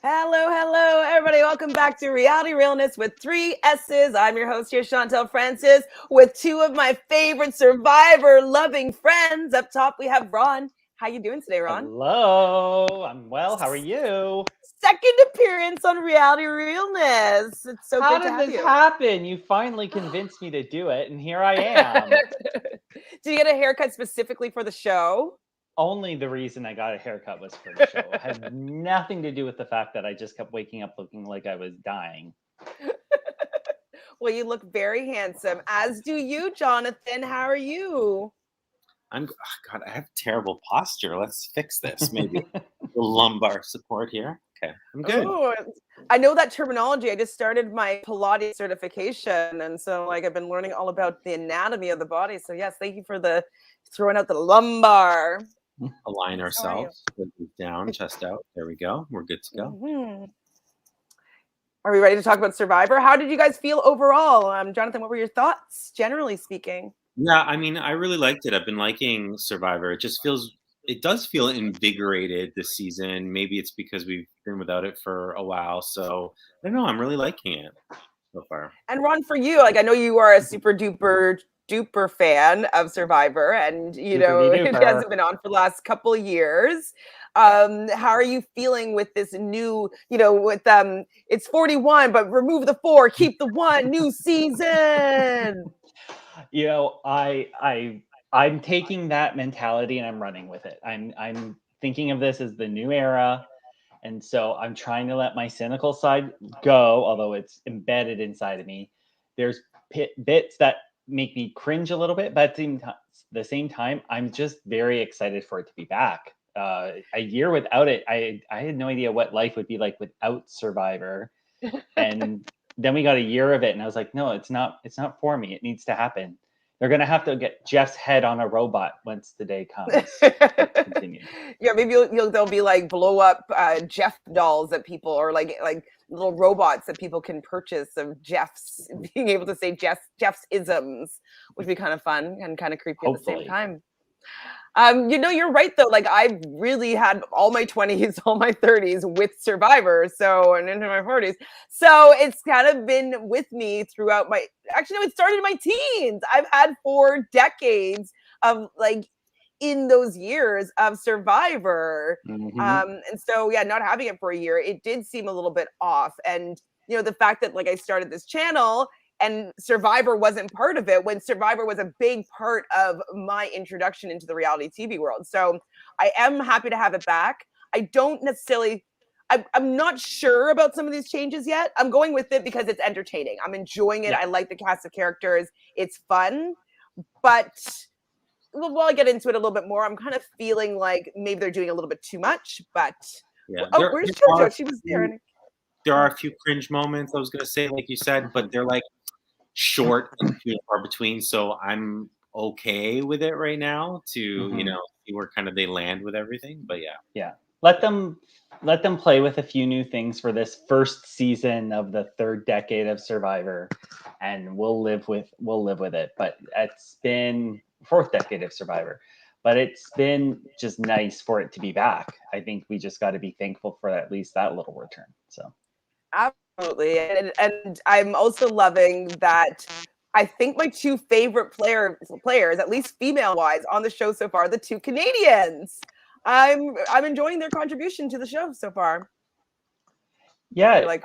Hello, everybody. Welcome back to Reality Realness with 3 S's. I'm your host here, Chantele Francis, with 2 of my favorite Survivor-loving friends. Up top, we have Ron. How you doing today, Ron? Hello. I'm well. How are you? Second appearance on Reality Realness. It's so How good to did have this you. happen? You finally convinced me to do it, and here I am. Did you get a haircut specifically for the show? Only the reason I got a haircut was for the show. It had nothing to do with the fact that I just kept waking up looking like I was dying. Well, you look very handsome, as do you, Jonathan. How are you? God, I have terrible posture. Let's fix this. Maybe the lumbar support here. Okay, I'm good. Oh, I know that terminology. I just started my Pilates certification, and so I've been learning all about the anatomy of the body. So yes, thank you for the throwing out the lumbar. Align ourselves, down, chest out. There we go. We're good to go. Mm-hmm. Are we ready to talk about Survivor? How did you guys feel overall? Jonathan, what were your thoughts, generally speaking? Yeah, I mean, I really liked it. I've been liking Survivor. It does feel invigorated this season. Maybe it's because we've been without it for a while. So I don't know. I'm really liking it so far. And Ron, for you, I know you are a super duper fan of Survivor, and it hasn't been on for the last couple of years. How are you feeling with this new, with it's 41, but remove the 4, keep the 1, new season? I'm taking that mentality and I'm running with it. I'm thinking of this as the new era. And so I'm trying to let my cynical side go, although it's embedded inside of me. There's bits that make me cringe a little bit, but at the same time, I'm just very excited for it to be back. A year without it, I had no idea what life would be like without Survivor. And then we got a year of it, and I was like, no, it's not for me. It needs to happen. They're going to have to get Jeff's head on a robot once the day comes. Yeah, maybe there'll be blow up Jeff dolls that people, or like little robots that people can purchase of Jeff's, being able to say Jeff's isms, which would be kind of fun and kind of creepy at the same time. You're right though. I've really had all my 20s, all my 30s with Survivor, and into my 40s. So it's kind of been with me throughout it started in my teens. I've had 4 decades of in those years of Survivor. Mm-hmm. And so not having it for a year, it did seem a little bit off. And the fact that I started this channel and Survivor wasn't part of it, when Survivor was a big part of my introduction into the reality TV world. So I am happy to have it back. I don't necessarily, I'm not sure about some of these changes yet. I'm going with it because it's entertaining. I'm enjoying it. Yeah. I like the cast of characters. It's fun. But while I get into it a little bit more, I'm kind of feeling like maybe they're doing a little bit too much. But where's Jojo? She was there. There are a few cringe moments, I was going to say, like you said, but they're short and few and far between, so I'm okay with it right now to see where kind of they land with everything. But yeah, let them play with a few new things for this first season of the 3rd decade of Survivor, and we'll live with it. But it's been 4th decade of Survivor, but it's been just nice for it to be back. I think we just got to be thankful for at least that little return. So absolutely. And I'm also loving that I think my 2 favorite players, at least female-wise, on the show so far, the 2 Canadians. I'm enjoying their contribution to the show so far. Yeah,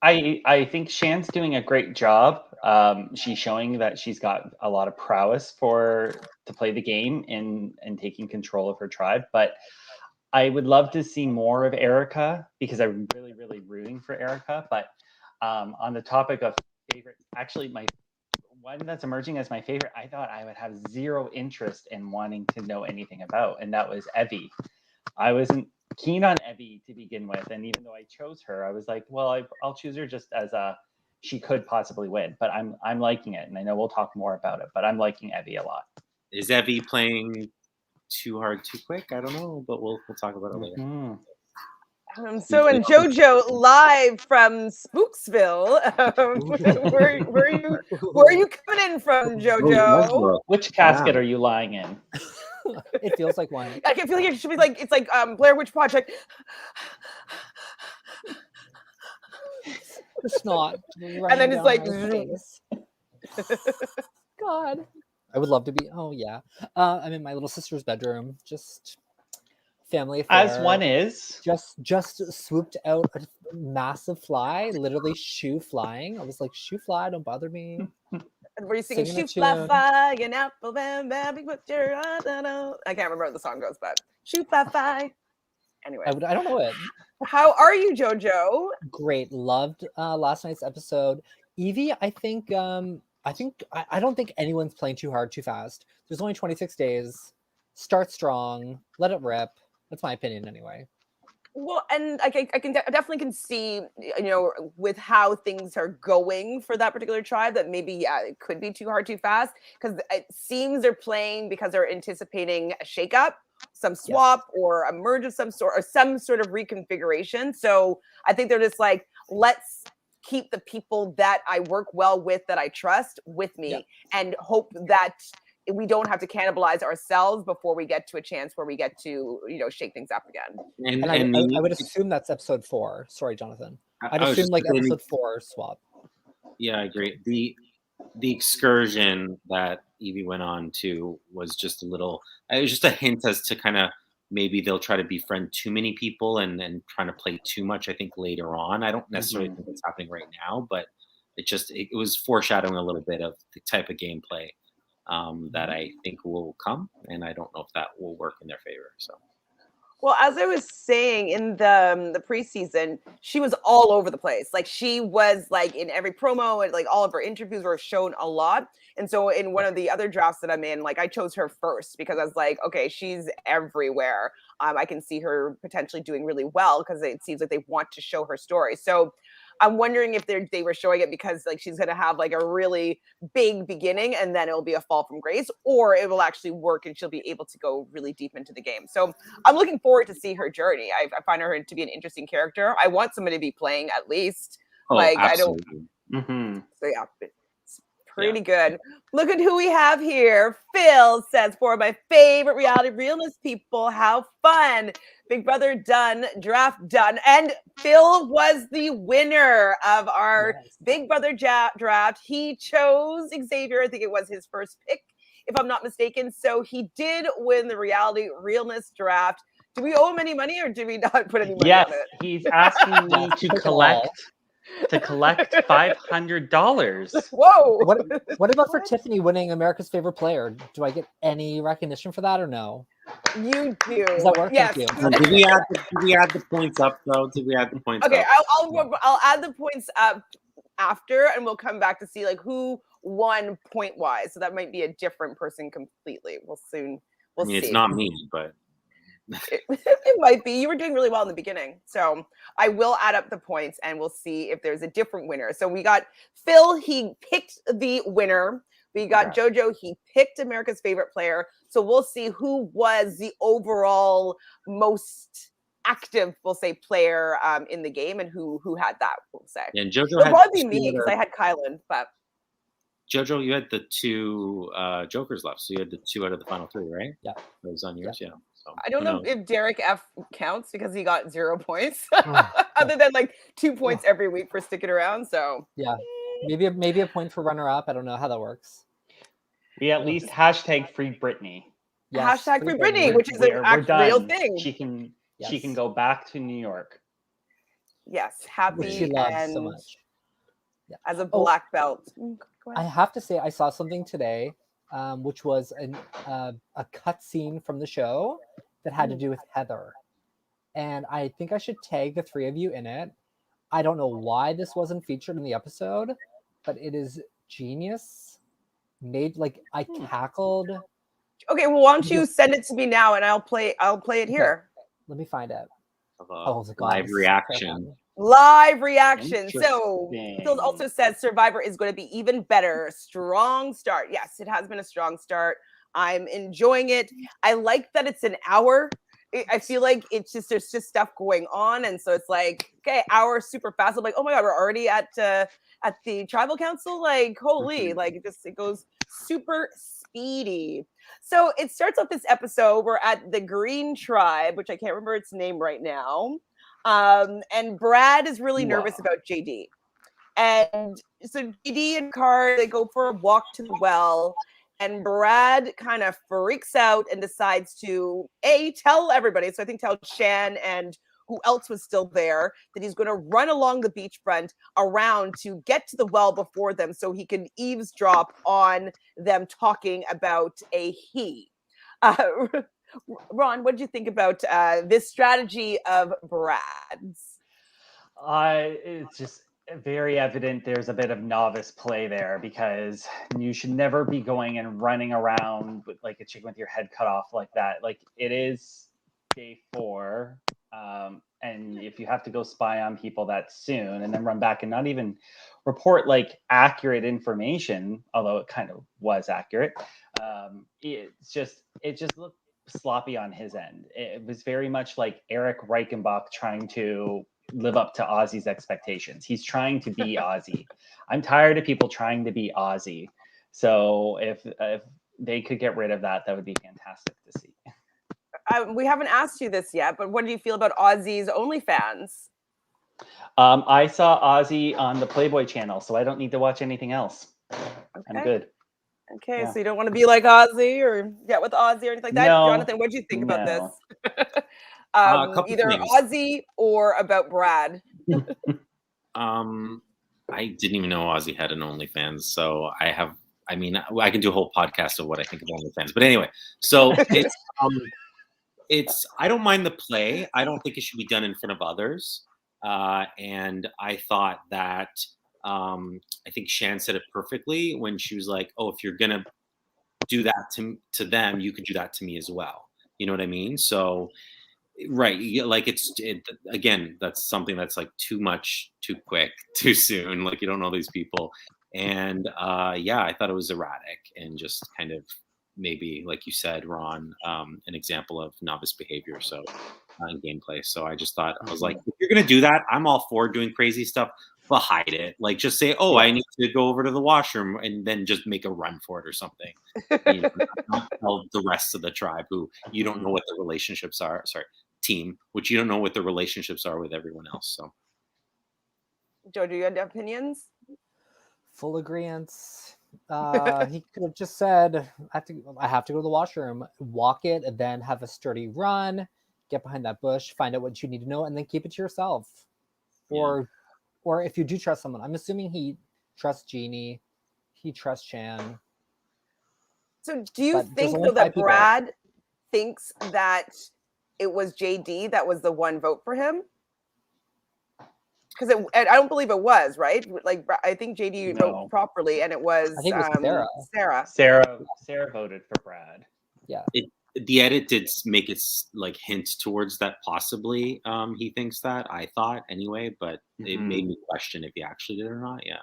I think Shan's doing a great job. She's showing that she's got a lot of prowess to play the game and taking control of her tribe. But I would love to see more of Erica, because I'm really, really rooting for Erica. But on the topic of favorites, actually, my one that's emerging as my favorite, I thought I would have zero interest in wanting to know anything about, and that was Evie. I wasn't keen on Evie to begin with, and even though I chose her, I was like, well, I'll choose her just as she could possibly win. But I'm liking it, and I know we'll talk more about it, but I'm liking Evie a lot. Is Evie playing too hard, too quick? I don't know, but we'll talk about it later. Mm-hmm. So in Jojo, live from Spooksville, where are you coming in from, Jojo? Which casket are you lying in? It feels like one. I feel like it should be it's like Blair Witch Project. The snot. And then it's like, God. I would love to be. Oh yeah. I'm in my little sister's bedroom. Just family affair. As one is. Just swooped out a massive fly, literally shoe flying. I was like, shoe fly, don't bother me. And were you singing shoe fly fly, an apple, bam, bam, put your, I can't remember how the song goes, but shoe fly fly. Anyway. I don't know it. How are you, Jojo? Great. Loved last night's episode. Evie, I don't think anyone's playing too hard, too fast. There's only 26 days. Start strong. Let it rip. That's my opinion anyway. Well, and I definitely can see, with how things are going for that particular tribe, that maybe, it could be too hard, too fast, because it seems they're playing because they're anticipating a shakeup, some swap, or a merge of some sort, or some sort of reconfiguration. So I think they're just like, let's keep the people that I work well with, that I trust, with me, and hope that we don't have to cannibalize ourselves before we get to a chance where we get to, shake things up again. And I would assume that's episode 4. Sorry, Jonathan. I'd assume like episode 4 swap. Yeah, I agree. The excursion that Evie went on to was just it was just a hint as to kind of maybe they'll try to befriend too many people and trying to play too much, I think, later on. I don't necessarily think it's happening right now, but it was foreshadowing a little bit of the type of gameplay that I think will come, and I don't know if that will work in their favor. So, well, as I was saying in the preseason, she was all over the place. Like, she was like in every promo, and like all of her interviews were shown a lot. And so in one of the other drafts that I'm in, like, I chose her first because I was like, okay, she's everywhere. I can see her potentially doing really well because it seems like they want to show her story. So I'm wondering if they were showing it because like she's going to have like a really big beginning and then it'll be a fall from grace, or it will actually work and she'll be able to go really deep into the game. So I'm looking forward to see her journey. I find her to be an interesting character. I want somebody to be playing at least. Absolutely. So yeah, it's pretty good. Look at who we have here. Phil says, for my favorite reality realness people, how fun. Big Brother done, draft done. And Phil was the winner of our Big Brother draft. He chose Xavier. I think it was his first pick, if I'm not mistaken. So he did win the reality realness draft. Do we owe him any money or do we not put any money on it? He's asking me to collect $500. Whoa. What about for Tiffany winning America's Favorite Player? Do I get any recognition for that or no? You do. Does that work? Yes. Thank you. Did we add the points up though? Did we add the points up? Okay, I'll add the points up after, and we'll come back to see like who won point wise. So that might be a different person completely. We'll see. It's not me, but it might be. You were doing really well in the beginning, so I will add up the points and we'll see if there's a different winner. So we got Phil, he picked the winner. We got Jojo, he picked America's Favorite Player. So we'll see who was the overall most active, we'll say, player in the game, and who had that, we'll say. Yeah, and Jojo it'll probably be me because I had Kylan, but Jojo, you had the 2 jokers left, so you had the 2 out of the final 3, right? Yeah, that was on yours. Yeah. So, I don't know if Derek F counts because he got 0 points, other than like 2 points every week for sticking around. So yeah, maybe a point for runner up. I don't know how that works. We at least hashtag free Britney. Yes, hashtag free Britney, which is a real thing. She can go back to New York. Yes, happy, which she loves so much. Yeah. As a black belt. I have to say, I saw something today, which was a cut scene from the show that had to do with Heather. And I think I should tag the 3 of you in it. I don't know why this wasn't featured in the episode, but it is genius. Made like I cackled. Okay, well, why don't you send it to me now and I'll play it here. Let me find it. Live reaction. Live reaction. So Phil also says Survivor is going to be even better. Strong start. Yes, it has been a strong start. I'm enjoying it. I like that it's an hour. I feel like there's just stuff going on, and so it's like, okay, hour super fast. I'm like, oh my god, we're already at the tribal council. Like, holy, like it goes super speedy. So it starts off this episode. We're at the Green Tribe, which I can't remember its name right now. And Brad is really nervous about JD. And so JD and Car, they go for a walk to the well, and Brad kind of freaks out and decides to tell everybody. So I think tell Shan and who else was still there that he's going to run along the beachfront around to get to the well before them so he can eavesdrop on them talking about a he. Ron, what did you think about this strategy of Brad's? It's just very evident there's a bit of novice play there, because you should never be going and running around with like a chicken with your head cut off like that. Like, it is day 4. And if you have to go spy on people that soon and then run back and not even report like accurate information, although it kind of was accurate, it just looked sloppy on his end. It was very much like Eric Reichenbach trying to live up to Ozzy's expectations. He's trying to be Ozzy. I'm tired of people trying to be Ozzy. So if they could get rid of that, that would be fantastic to see. We haven't asked you this yet, but what do you feel about Ozzy's OnlyFans? I saw Ozzy on the Playboy channel, so I don't need to watch anything else. Okay. I'm good. Okay, yeah. So you don't want to be like Ozzy or get with Ozzy or anything like that? No, Jonathan, what do you think about this? Either things. Ozzy or about Brad? I didn't even know Ozzy had an OnlyFans, so I can do a whole podcast of what I think of OnlyFans. But anyway, so it's I don't mind the play. I don't think it should be done in front of others. And I thought that I think Shan said it perfectly when she was like, "Oh, if you're gonna do that to them, you could do that to me as well." You know what I mean? So, right, like again, that's something that's like too much, too quick, too soon. Like, you don't know these people, and yeah, I thought it was erratic and just kind of maybe, like you said, Ron, an example of novice behavior. So in gameplay. So I just thought, I was like, if you're gonna do that, I'm all for doing crazy stuff, but hide it. Like, just say, "Oh, I need to go over to the washroom," and then just make a run for it or something. You know, not tell the rest of the tribe who you don't know what the relationships are. Sorry, team, which you don't know what the relationships are with everyone else. So, Jojo, you had opinions? Full agreement. He could have just said, I have to go to the washroom, walk it, and then have a sturdy run, get behind that bush, find out what you need to know, and then keep it to yourself. Or if you do trust someone, I'm assuming he trusts Jeannie, he trusts Shan. So do you think though that Brad thinks that it was JD that was the one vote for him? Because I don't believe it was, right? Like, I think JD wrote properly, and it was, I think it was Sarah. Sarah voted for Brad. Yeah. The edit did make it like hint towards that possibly he thinks that. I thought anyway, but it made me question if he actually did or not. Yeah.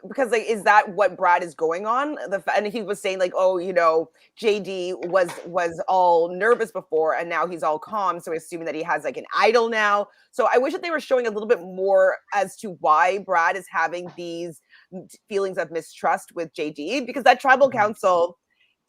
Because like, is that what Brad is going on? And he was saying like, oh, you know, JD was all nervous before, and now he's all calm. So assuming that he has like an idol now. So I wish that they were showing a little bit more as to why Brad is having these feelings of mistrust with JD, because that tribal council,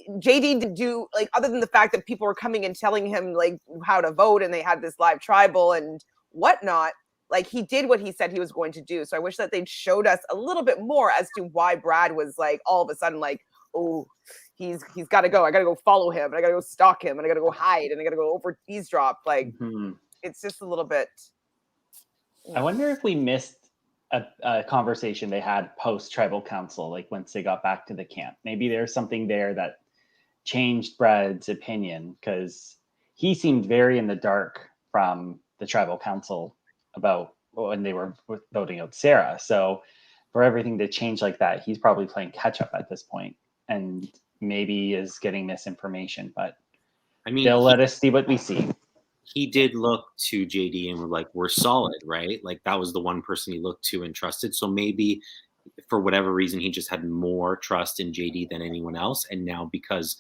JD did do, like, other than the fact that people were coming and telling him like how to vote, and they had this live tribal and whatnot. Like, he did what he said he was going to do. So I wish that they'd showed us a little bit more as to why Brad was like, all of a sudden, like, oh, he's got to go. I got to go follow him, and I got to go stalk him, and I got to go hide, and I got to go over eavesdrop. Like, it's just a little bit. I wonder if we missed a conversation they had post tribal council, like once they got back to the camp. Maybe there's something there that changed Brad's opinion, because he seemed very in the dark from the tribal council about when they were voting out Sarah. So for everything to change like that, he's probably playing catch up at this point, and maybe is getting misinformation, but I mean, they'll let us see what we see. He did look to JD and were like, we're solid, right? Like, that was the one person he looked to and trusted. So maybe for whatever reason, he just had more trust in JD than anyone else. And now, because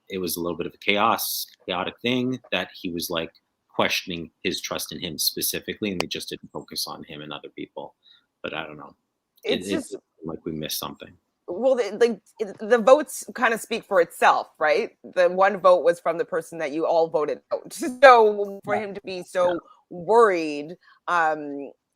it was a little bit of a chaotic thing, that he was like questioning his trust in him specifically, and they just didn't focus on him and other people. But I don't know. It's just like we missed something. Well, the votes kind of speak for itself, right? The one vote was from the person that you all voted out. So for him to be so worried,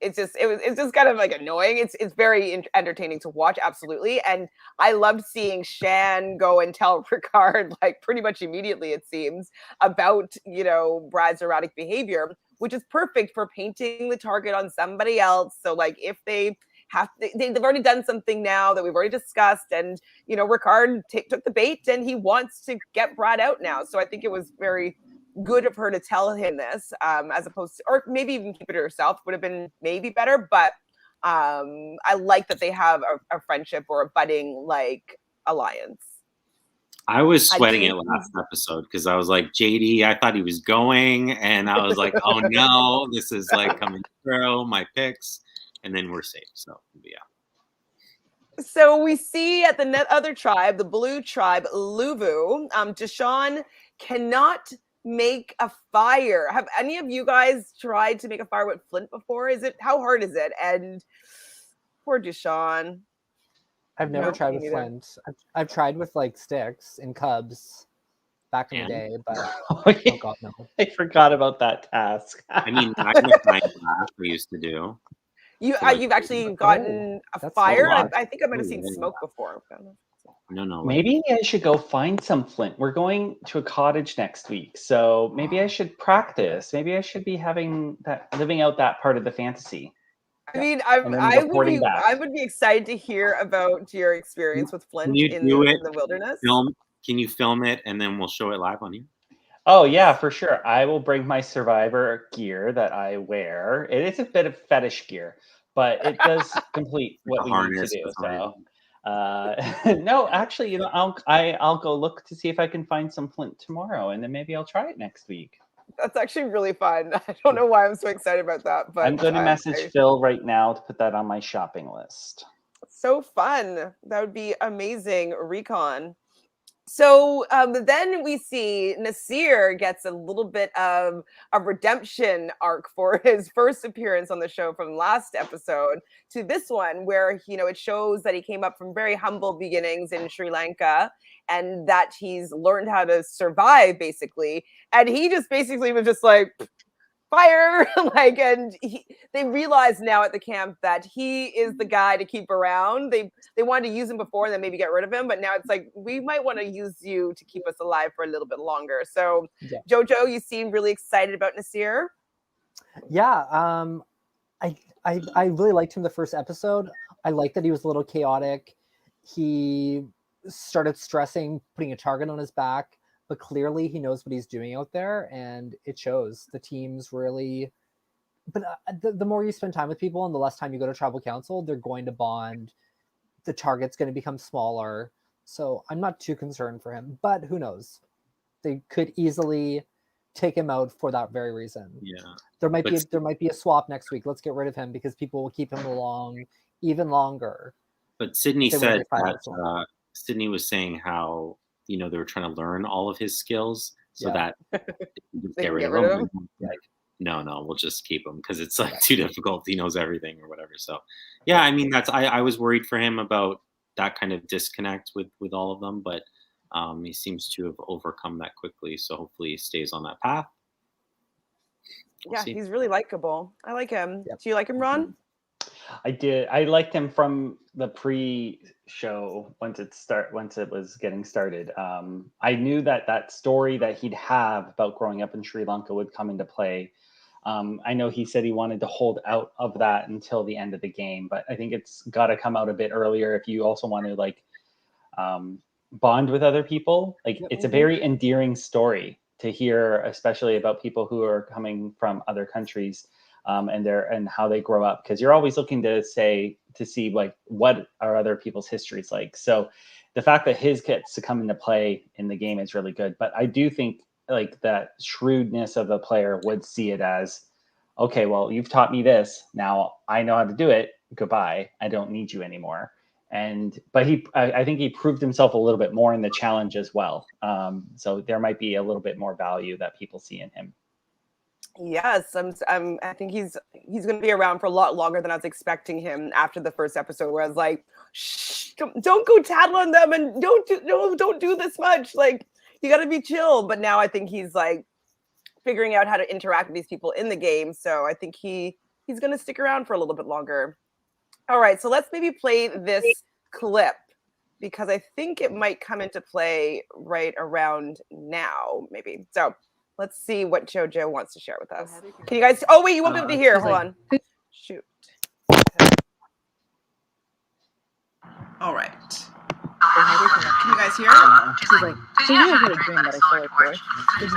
it's just kind of like annoying. It's very entertaining to watch, absolutely. And I loved seeing Shan go and tell Ricard, like pretty much immediately, it seems, about, you know, Brad's erratic behavior, which is perfect for painting the target on somebody else. So like if they've already done something now that we've already discussed, and you know, Ricard took the bait and he wants to get Brad out now. So I think it was very good of her to tell him this, as opposed to, or maybe even keep it to herself would have been maybe better. But I like that they have a friendship or a budding like alliance. I was sweating it last episode because I was like, JD, I thought he was going, and I was like, oh no, this is like coming through my picks, and then we're safe. So yeah. So we see at the other tribe, the blue tribe, Luvu, Deshaun cannot make a fire. Have any of you guys tried to make a fire with flint before? How hard is it? And poor Deshaun. I've never tried with flint. I've tried with like sticks and cubs back in the day, but oh god, no. I forgot about that task. I mean, magnifying glass we used to do. You've actually gotten a fire? I think I might have seen smoke before. No. Maybe I should go find some flint. We're going to a cottage next week, so maybe I should practice. Maybe I should be living out that part of the fantasy. I mean, I would be excited to hear about your experience with flint in the wilderness. Can you film it and then we'll show it live on you? Oh yeah, for sure. I will bring my Survivor gear that I wear. It is a bit of fetish gear, but it does complete what we need to do. So. No, actually, you know, I'll go look to see if I can find some flint tomorrow, and then maybe I'll try it next week. That's actually really fun. I don't know why I'm so excited about that, but I'm going to message Phil right now to put that on my shopping list. So fun. That would be amazing recon. So then we see Nasir gets a little bit of a redemption arc for his first appearance on the show from last episode to this one, where, you know, it shows that he came up from very humble beginnings in Sri Lanka and that he's learned how to survive, basically. And he just basically was just like, fire, like, and they realize now at the camp that he is the guy to keep around. They wanted to use him before and then maybe get rid of him, but now it's like, we might want to use you to keep us alive for a little bit longer. So yeah. Jojo, you seem really excited about Nasir. Yeah, I really liked him the first episode. I liked that he was a little chaotic. He started stressing, putting a target on his back, but clearly he knows what he's doing out there, and it shows. The team's really, but the more you spend time with people and the less time you go to tribal council, they're going to bond. The target's going to become smaller. So I'm not too concerned for him, but who knows? They could easily take him out for that very reason. Yeah. There might be a swap next week. Let's get rid of him because people will keep him along even longer. But Sydney said that Sydney was saying how, you know, they were trying to learn all of his skills so that get rid of him. Like, no, we'll just keep him because it's like too difficult. He knows everything or whatever. So yeah, I mean, I was worried for him about that kind of disconnect with all of them, but he seems to have overcome that quickly. So hopefully he stays on that path. We'll see. He's really likable. I like him. Yep. Do you like him, Ron? I did. I liked him from the pre-show once it was getting started. I knew that story that he'd have about growing up in Sri Lanka would come into play. I know he said he wanted to hold out of that until the end of the game, but I think it's got to come out a bit earlier if you also want to like bond with other people. Like it's a very endearing story to hear, especially about people who are coming from other countries. And how they grow up, because you're always looking to see like what are other people's histories like. So the fact that his gets to come into play in the game is really good. But I do think like that shrewdness of a player would see it as, okay, well, you've taught me this. Now I know how to do it. Goodbye. I don't need you anymore. But I think he proved himself a little bit more in the challenge as well. So there might be a little bit more value that people see in him. Yes, I think he's going to be around for a lot longer than I was expecting him after the first episode, where I was like, shh, don't go tattle on them and don't do this much. Like, you got to be chill. But now I think he's like figuring out how to interact with these people in the game. So I think he he's going to stick around for a little bit longer. All right, so let's maybe play this clip because I think it might come into play right around now, maybe. So let's see what Jojo wants to share with us. Can you guys? Oh wait, you won't be able to hear. Hold on. Shoot. All right. Can you guys hear? She's like, so you had a dream that I saw it for. She's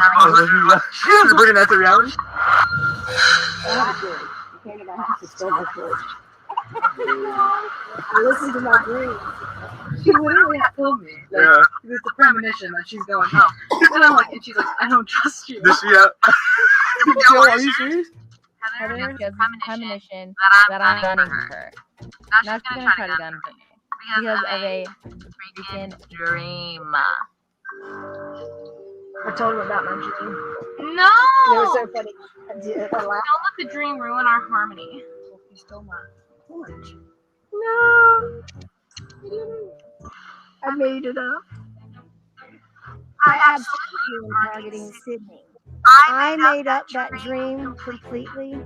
bringing that to reality. I have a dream. You came to my house and stole my fridge. I listened to my dream. She literally told me, like, it's a premonition that she's going home. And I'm like, and she's like, I don't trust you. Joe, are you serious? Heather has a premonition that I'm gunning her. Now she's gonna try to gun me because of a freaking dream. I told him about my dream. No! They were so funny. Don't let the dream ruin our harmony. You stole my orange. No. I made it up. I absolutely am targeting Sydney. I made up that dream completely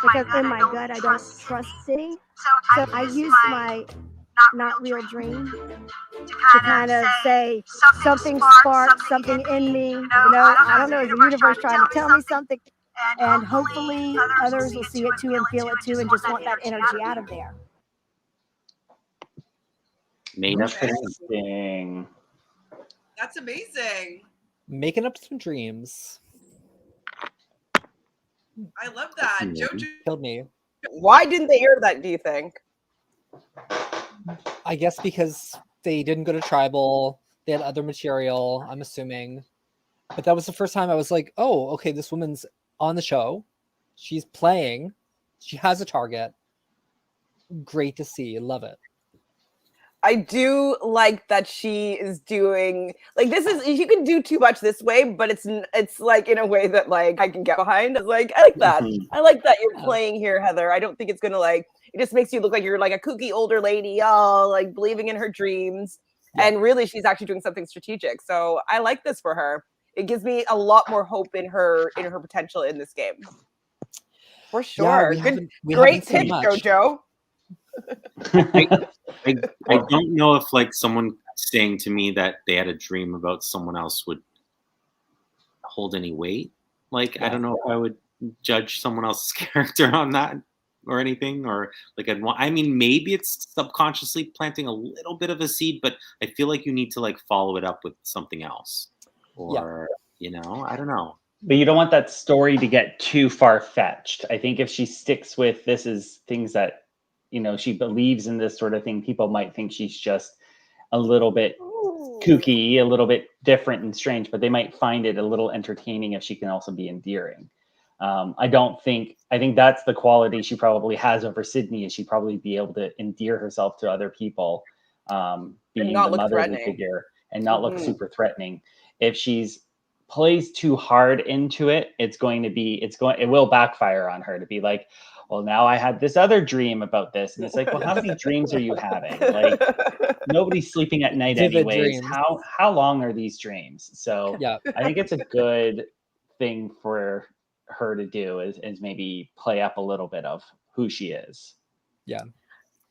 because in my gut I don't trust Sydney. So I used my not real dream to kind of say something sparked, something in me. You know, I don't know, is the universe trying to tell me something? And hopefully others will see it too and feel it too and just want that energy out of there. Made up Interesting. That's amazing. Making up some dreams. I love that. Jojo Killed me. Why didn't they air that, do you think? I guess because they didn't go to Tribal. They had other material, I'm assuming. But that was the first time I was like, oh, okay, this woman's on the show. She's playing. She has a target. Great to see. Love it. I do like that she is doing like this is you can do too much this way, but it's like in a way that like I can get behind. It's like I like that. I like that you're playing here, Heather. I don't think it's gonna like it just makes you look like you're like a kooky older lady, all like believing in her dreams. Yeah. And really she's actually doing something strategic. So I like this for her. It gives me a lot more hope in her potential in this game. For sure. Yeah, great pitch, Jojo. I don't know if like someone saying to me that they had a dream about someone else would hold any weight. Like, yeah. I don't know if I would judge someone else's character on that or anything, or like I mean, maybe it's subconsciously planting a little bit of a seed, but I feel like you need to like follow it up with something else, or you know, I don't know. But you don't want that story to get too far-fetched. I think if she sticks with this is things that, you know, she believes in this sort of thing, people might think she's just a little bit kooky, a little bit different and strange, but they might find it a little entertaining if she can also be endearing. I think that's the quality she probably has over Sydney, is she'd probably be able to endear herself to other people, being the motherly figure and not look super threatening. If she's plays too hard into it, it will backfire on her to be like, well, now I had this other dream about this. And it's like, well, how many dreams are you having? Like, nobody's sleeping at night anyways. How long are these dreams? So yeah, I think it's a good thing for her to do is maybe play up a little bit of who she is. Yeah.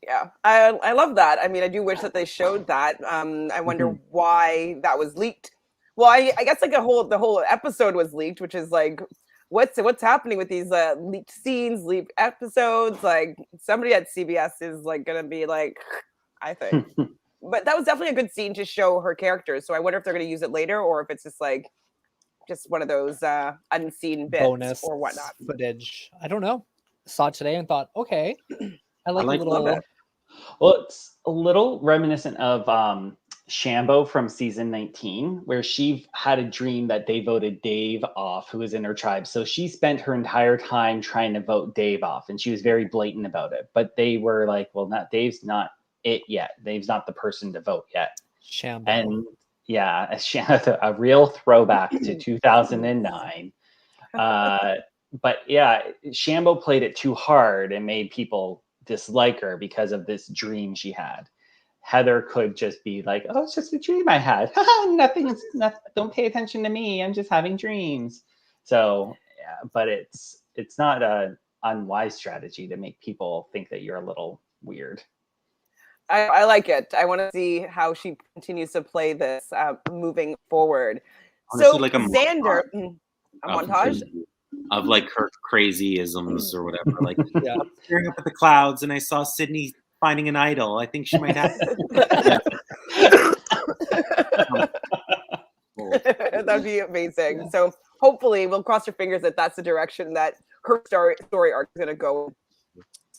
Yeah, I love that. I mean, I do wish that they showed that. I wonder why that was leaked. Well, I guess like the whole episode was leaked, which is like, what's happening with these leaked scenes, leaked episodes? Like somebody at CBS is like gonna be like, I think. But that was definitely a good scene to show her characters. So I wonder if they're gonna use it later or if it's just one of those unseen bits bonus or whatnot. Footage. I don't know. Saw it today and thought, okay, I like a little. It. Well, it's a little reminiscent of Shambo from season 19, where she had a dream that they voted Dave off, who was in her tribe. So she spent her entire time trying to vote Dave off, and she was very blatant about it. But they were like, well, Dave's not it yet. Dave's not the person to vote yet. Shambo. And yeah, a real throwback to 2009. But yeah, Shambo played it too hard and made people dislike her because of this dream she had. Heather could just be like, oh, it's just a dream I had. Nothing. Don't pay attention to me. I'm just having dreams. So, yeah, but it's not unwise strategy to make people think that you're a little weird. I like it. I want to see how she continues to play this moving forward. Honestly, So like a Xander, a of montage of like her crazy-isms or whatever. Like, Yeah. I was staring up at the clouds and I saw Sydney finding an idol. I think she might have. That'd be amazing. So hopefully, we'll cross our fingers that that's the direction that her story arc is going to go.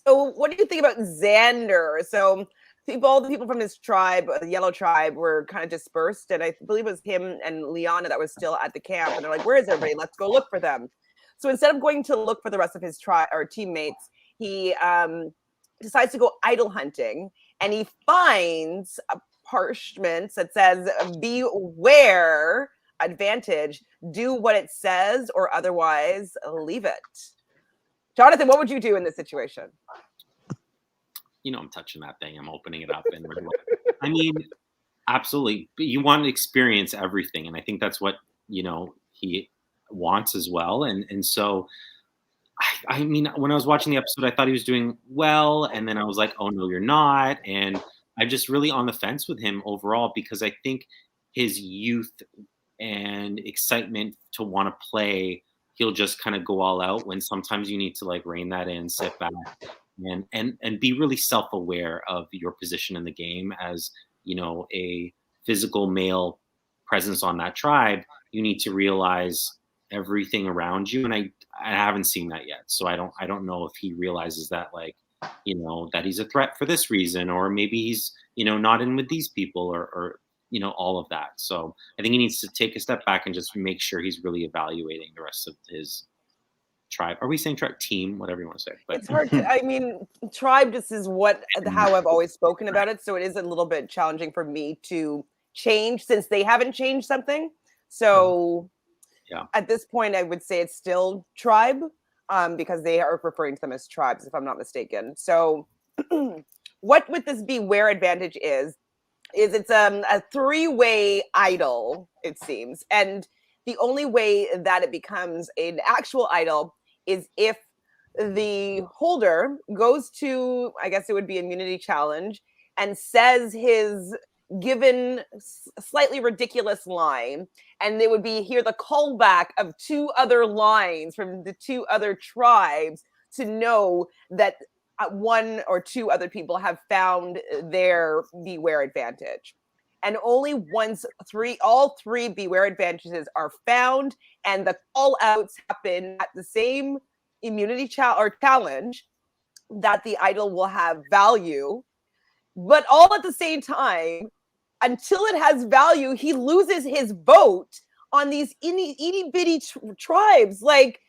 So, what do you think about Xander? So, all the people from his tribe, the Yellow Tribe, were kind of dispersed, and I believe it was him and Liana that was still at the camp. And they're like, "Where is everybody? Let's go look for them." So instead of going to look for the rest of his tribe or teammates, he decides to go idol hunting, and he finds a parchment that says, "Beware advantage. Do what it says, or otherwise leave it." Jonathan, what would you do in this situation? You know, I'm touching that thing. I'm opening it up, and I mean, absolutely. You want to experience everything, and I think that's what he wants as well. And so, I mean, when I was watching the episode, I thought he was doing well, and then I was like, "Oh no, you're not." And I'm just really on the fence with him overall because I think his youth and excitement to want to play, he'll just kind of go all out when sometimes you need to like rein that in, sit back, and be really self-aware of your position in the game as, a physical male presence on that tribe. You need to realize everything around you, and I haven't seen that yet, so I don't know if he realizes that, like, that he's a threat for this reason, or maybe he's not in with these people, or all of that. So I think he needs to take a step back and just make sure he's really evaluating the rest of his tribe. Are we saying tribe? Team? Whatever you want to say. But it's hard to, I mean, tribe just is how I've always spoken about it. So it is a little bit challenging for me to change since they haven't changed something. So at this point, I would say it's still tribe because they are referring to them as tribes, if I'm not mistaken. So what with this beware advantage is it's a three-way idol, it seems. And the only way that it becomes an actual idol is if the holder goes to, I guess it would be immunity challenge, and says his given slightly ridiculous line, and they would be hear the callback of two other lines from the two other tribes to know that one or two other people have found their beware advantage. And only once all three beware advantages are found and the call outs happen at the same immunity challenge, that the idol will have value. But all at the same time, until it has value, he loses his vote on these itty bitty tribes. Like,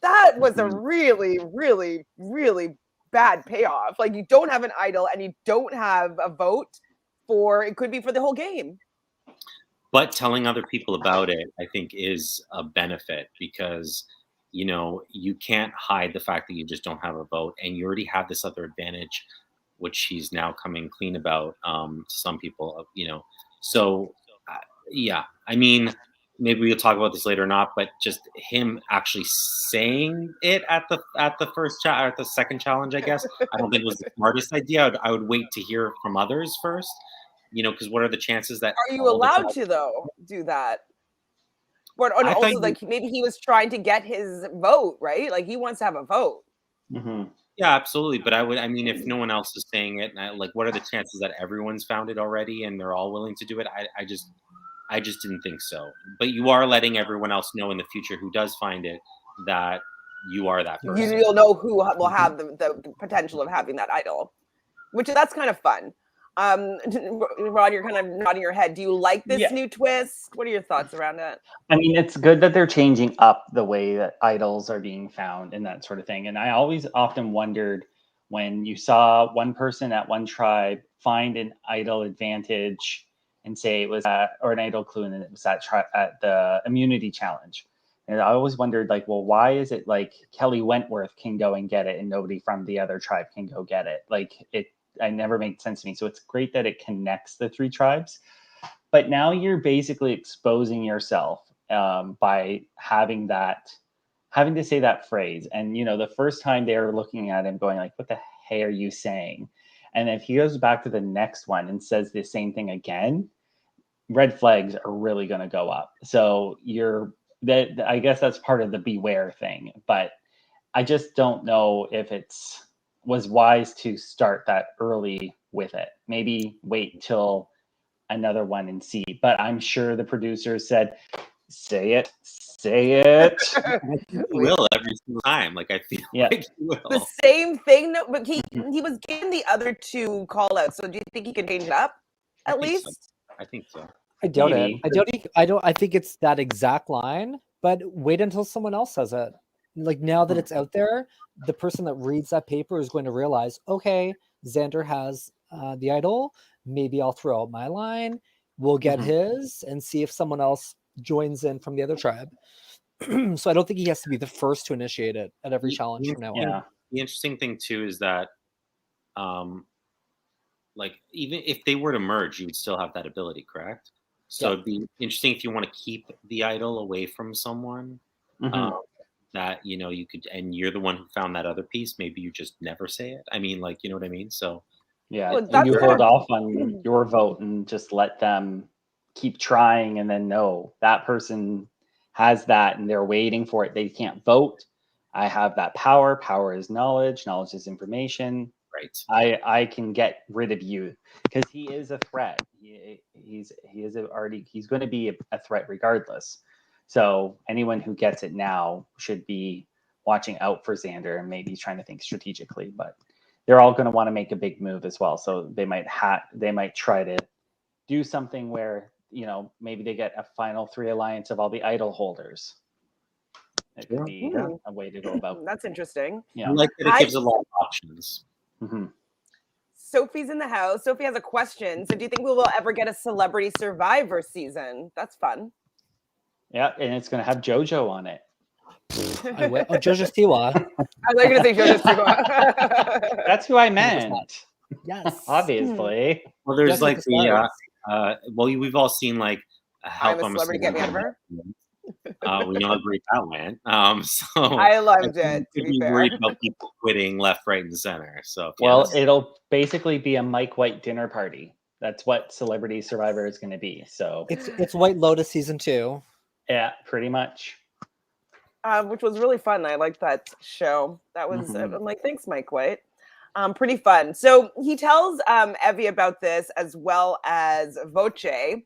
that was a really, really, really bad payoff. Like, you don't have an idol and you don't have a vote for, it could be for the whole game. But telling other people about it, I think, is a benefit because, you can't hide the fact that you just don't have a vote, and you already have this other advantage, which he's now coming clean about to some people, So, yeah, I mean, maybe we'll talk about this later or not, but just him actually saying it at the first at the second challenge, I guess, I don't think was the smartest idea. I would wait to hear from others first, because what are the chances that are you allowed to though do that? But also, like, maybe he was trying to get his vote, right? Like, he wants to have a vote. Mm-hmm. Yeah, absolutely. But I mean, if no one else is saying it, and like, what are the chances that everyone's found it already and they're all willing to do it? I just didn't think so. But you are letting everyone else know in the future who does find it that you are that person. You'll know who will have the potential of having that idol, which that's kind of fun. Rod, you're kind of nodding your head. Do you like this new twist? What are your thoughts around it? I mean, it's good that they're changing up the way that idols are being found and that sort of thing. And I often wondered when you saw one person at one tribe find an idol advantage and say it was or an idol clue, and then it was at the immunity challenge. And I always wondered, like, well, why is it like Kelly Wentworth can go and get it and nobody from the other tribe can go get it? Like, it never made sense to me. So it's great that it connects the three tribes. But now you're basically exposing yourself by having having to say that phrase. And, the first time they were looking at him going like, what the hey are you saying? And if he goes back to the next one and says the same thing again, red flags are really going to go up. So I guess that's part of the beware thing. But I just don't know if was wise to start that early with it. Maybe wait till another one and see. But I'm sure the producers said, say it. He will every single time. Like I feel like he will. The same thing, no, but he was getting the other two call outs. So do you think he could change it up at least? So. I think so. I doubt it. I think it's that exact line, but wait until someone else says it. Like now that it's out there, the person that reads that paper is going to realize, okay, Xander has the idol. Maybe I'll throw out my line. We'll get his and see if someone else joins in from the other tribe. So I don't think he has to be the first to initiate it at every challenge from now on. The interesting thing too is that, like even if they were to merge, you would still have that ability, correct? So it'd be interesting if you want to keep the idol away from someone. That you could, and you're the one who found that other piece. Maybe you just never say it. I mean, like, you know what I mean? So and you hold off on your vote and just let them keep trying, and then no, that person has that and they're waiting for it. They can't vote. I have that power. Power is knowledge. Knowledge is information. Right. I can get rid of you because he is a threat. He's going to be a threat regardless. So anyone who gets it now should be watching out for Xander and maybe trying to think strategically, but they're all going to want to make a big move as well. So they might try to do something where, maybe they get a final 3 alliance of all the idol holders. It could be a way to go about. That's interesting. Yeah. I like that it gives a lot of options. Sophie's in the house. Sophie has a question. So do you think we will ever get a Celebrity Survivor season? That's fun. Yeah, and it's going to have Jojo on it. Jojo Siwa. I was going to say Jojo Siwa. That's who I meant. Yes. Obviously. Well, there's like the, we've all seen like Help I'm a Celebrity, Get Me Over. We know how great that went. So I loved it. To be fair. Worried about people quitting left, right, and center. So it'll basically be a Mike White dinner party. That's what Celebrity Survivor is going to be. So it's White Lotus season 2. Yeah, pretty much. Which was really fun. I liked that show. That was, I'm like, thanks, Mike White. Pretty fun. So he tells Evie about this as well as Voce.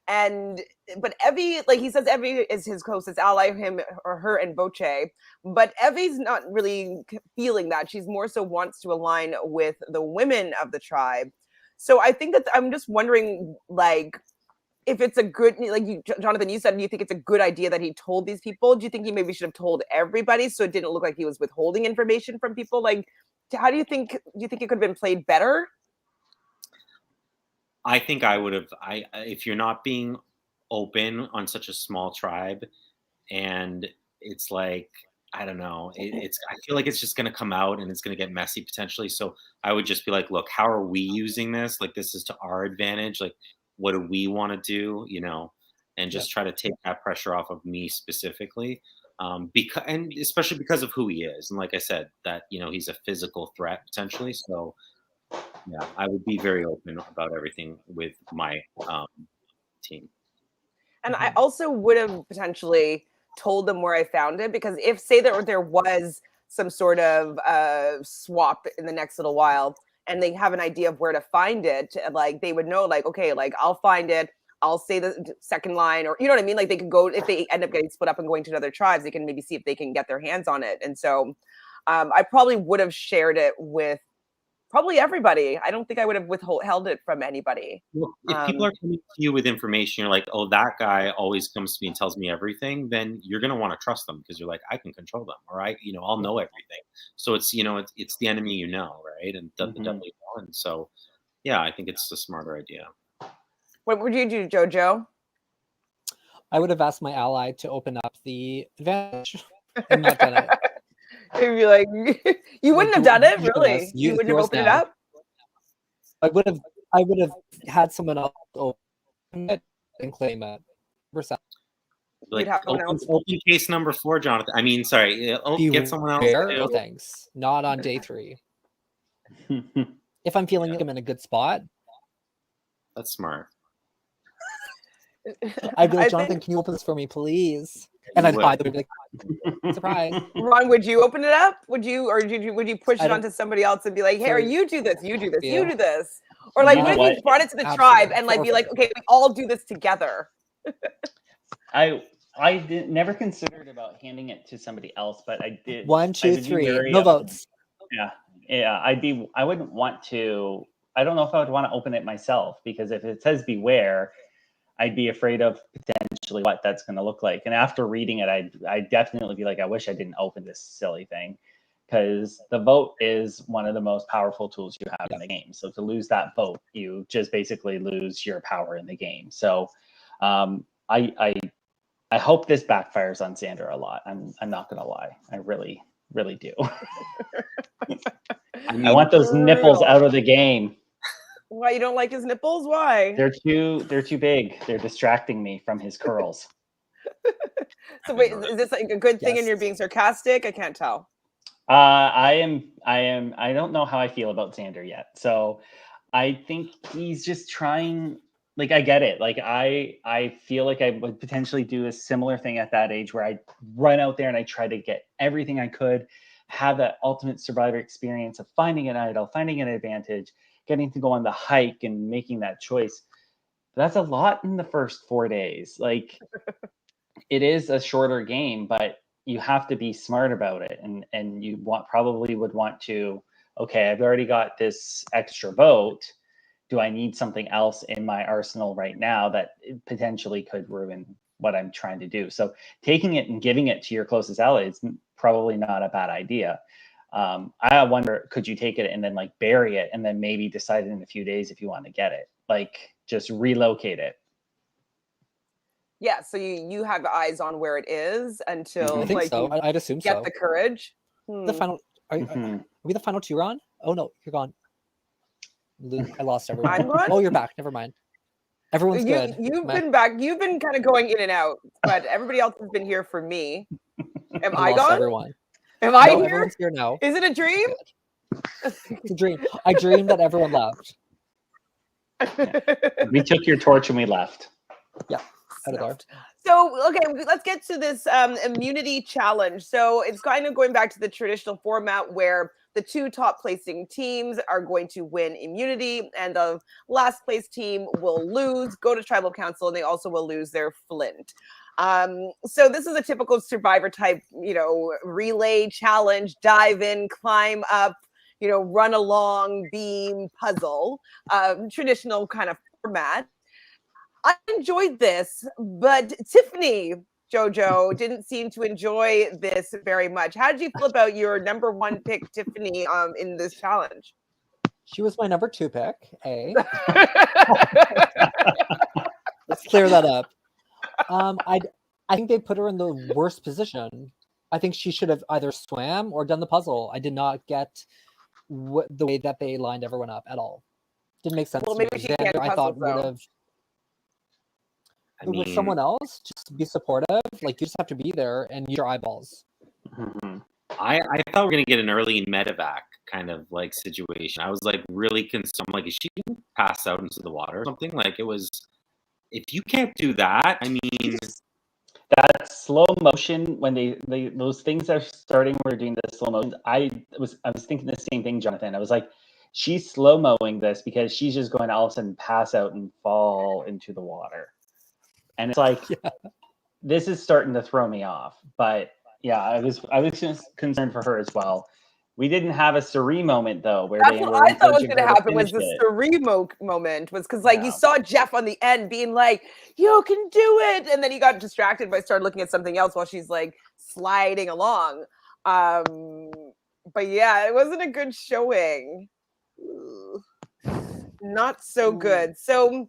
But Evie, like he says, Evie is his closest ally, him or her and Voce. But Evie's not really feeling that. She's more so wants to align with the women of the tribe. So I think that I'm just wondering, like, if it's a good, like Jonathan, you said, do you think it's a good idea that he told these people? Do you think he maybe should have told everybody so it didn't look like he was withholding information from people? Like, how do you think it could have been played better? I think I would have. If you're not being open on such a small tribe, and it's like, I don't know, I feel like it's just going to come out and it's going to get messy potentially. So I would just be like, look, how are we using this? Like, this is to our advantage. Like, what do we want to do? And just try to take that pressure off of me specifically. And especially because of who he is. And like I said, that, he's a physical threat potentially. So yeah, I would be very open about everything with my team. And I also would have potentially told them where I found it, because if say that there was some sort of swap in the next little while and they have an idea of where to find it, like they would know, like, okay, like I'll find it, I'll say the second line, or you know what I mean? Like they can go, if they end up getting split up and going to other tribes, they can maybe see if they can get their hands on it. And so I probably would have shared it with probably everybody. I don't think I would have withheld it from anybody. Well, if people are coming to you with information, you're like, oh, that guy always comes to me and tells me everything, then you're going to want to trust them because you're like, I can control them. All right. I'll know everything. So it's, it's the enemy, right. And the devil, and so, yeah, I think it's a smarter idea. What would you do, Jojo? I would have asked my ally to open up the advantage and not done it. They'd be like, you wouldn't have done it, really? You wouldn't have opened it up? I would have had someone else open it and claim it. Like have someone open, else. open case number 4, Jonathan. I mean, sorry. Get someone else. No thanks. Not on day 3. If I'm feeling like I'm in a good spot. That's smart. I'd be like, Jonathan, can you open this for me, please? And I'd hide them and be like, surprise. Ron, would you open it up? Would you push it onto somebody else and be like, hey, you do this, you do this, you do this? Or like, what if you brought it to the tribe and like be like, okay, we all do this together? I never considered about handing it to somebody else, but I did. 1, 2, 3, no votes. Yeah. I wouldn't want to. I don't know if I would want to open it myself, because if it says beware, I'd be afraid of potentially what that's going to look like. And after reading it, I'd definitely be like, I wish I didn't open this silly thing, because the vote is one of the most powerful tools you have in the game. So to lose that vote, you just basically lose your power in the game. So I hope this backfires on Xander a lot. I'm not going to lie. I really, really do. I want those nipples out of the game. Why, you don't like his nipples? Why? They're too big. They're distracting me from his curls. So wait, is this like a good thing and you're being sarcastic? I can't tell. I don't know how I feel about Xander yet. So I think he's just trying, like, I get it. Like I feel like I would potentially do a similar thing at that age, where I run out there and I try to get everything I could, have that ultimate Survivor experience of finding an idol, finding an advantage, getting to go on the hike and making that choice. That's a lot in the first 4 days. Like, it is a shorter game, but you have to be smart about it. And you probably would want to, okay, I've already got this extra vote. Do I need something else in my arsenal right now that potentially could ruin what I'm trying to do? So taking it and giving it to your closest ally is probably not a bad idea. I wonder, could you take it and then like bury it and then maybe decide in a few days if you want to get it? Like, just relocate it. Yeah, so you have eyes on where it is until I think like so. I'd assume get so. the courage. The final are we the final 2, Ron? Oh no, you're gone. I lost everyone. I'm gone? Oh, you're back. Never mind. Everyone's good. You've been back. You've been kind of going in and out, but everybody else has been here for me. Am I gone? Everyone. Am I here? Everyone's here now. Is it a dream? It's a dream. I dreamed that everyone left. We took your torch and we left. Yeah, out of there. So, okay, let's get to this immunity challenge. So it's kind of going back to the traditional format where the 2 top placing teams are going to win immunity, and the last place team will lose, go to tribal council, and they also will lose their flint. So this is a typical Survivor type, relay challenge, dive in, climb up, run along, beam, puzzle, traditional kind of format. I enjoyed this, but Tiffany, Jojo, didn't seem to enjoy this very much. How did you feel about your number 1 pick, Tiffany, in this challenge? She was my number 2 pick, Let's clear that up. I think they put her in the worst position. I think she should have either swam or done the puzzle. I did not get the way that they lined everyone up at all. Didn't make sense. Well, maybe she can't I thought puzzle, would have. With someone else, just be supportive. Like, you just have to be there and use your eyeballs. I thought we were gonna get an early medevac kind of like situation. I was like really concerned. I'm like, is she gonna pass out into the water or something? Like, it was. If you can't do that, I mean, that slow motion when they those things are starting. We're doing the slow motion. I was thinking the same thing, Jonathan. I was like, she's slow mowing this because she's just going to all of a sudden pass out and fall into the water. And it's like, this is starting to throw me off. But yeah, I was just concerned for her as well. We didn't have a Suri moment though, where that's what I thought was going to happen. Was the Suri moment was because you saw Jeff on the end being like, "You can do it," and then he got distracted by started looking at something else while she's like sliding along. But yeah, it wasn't a good showing. Not so good. So.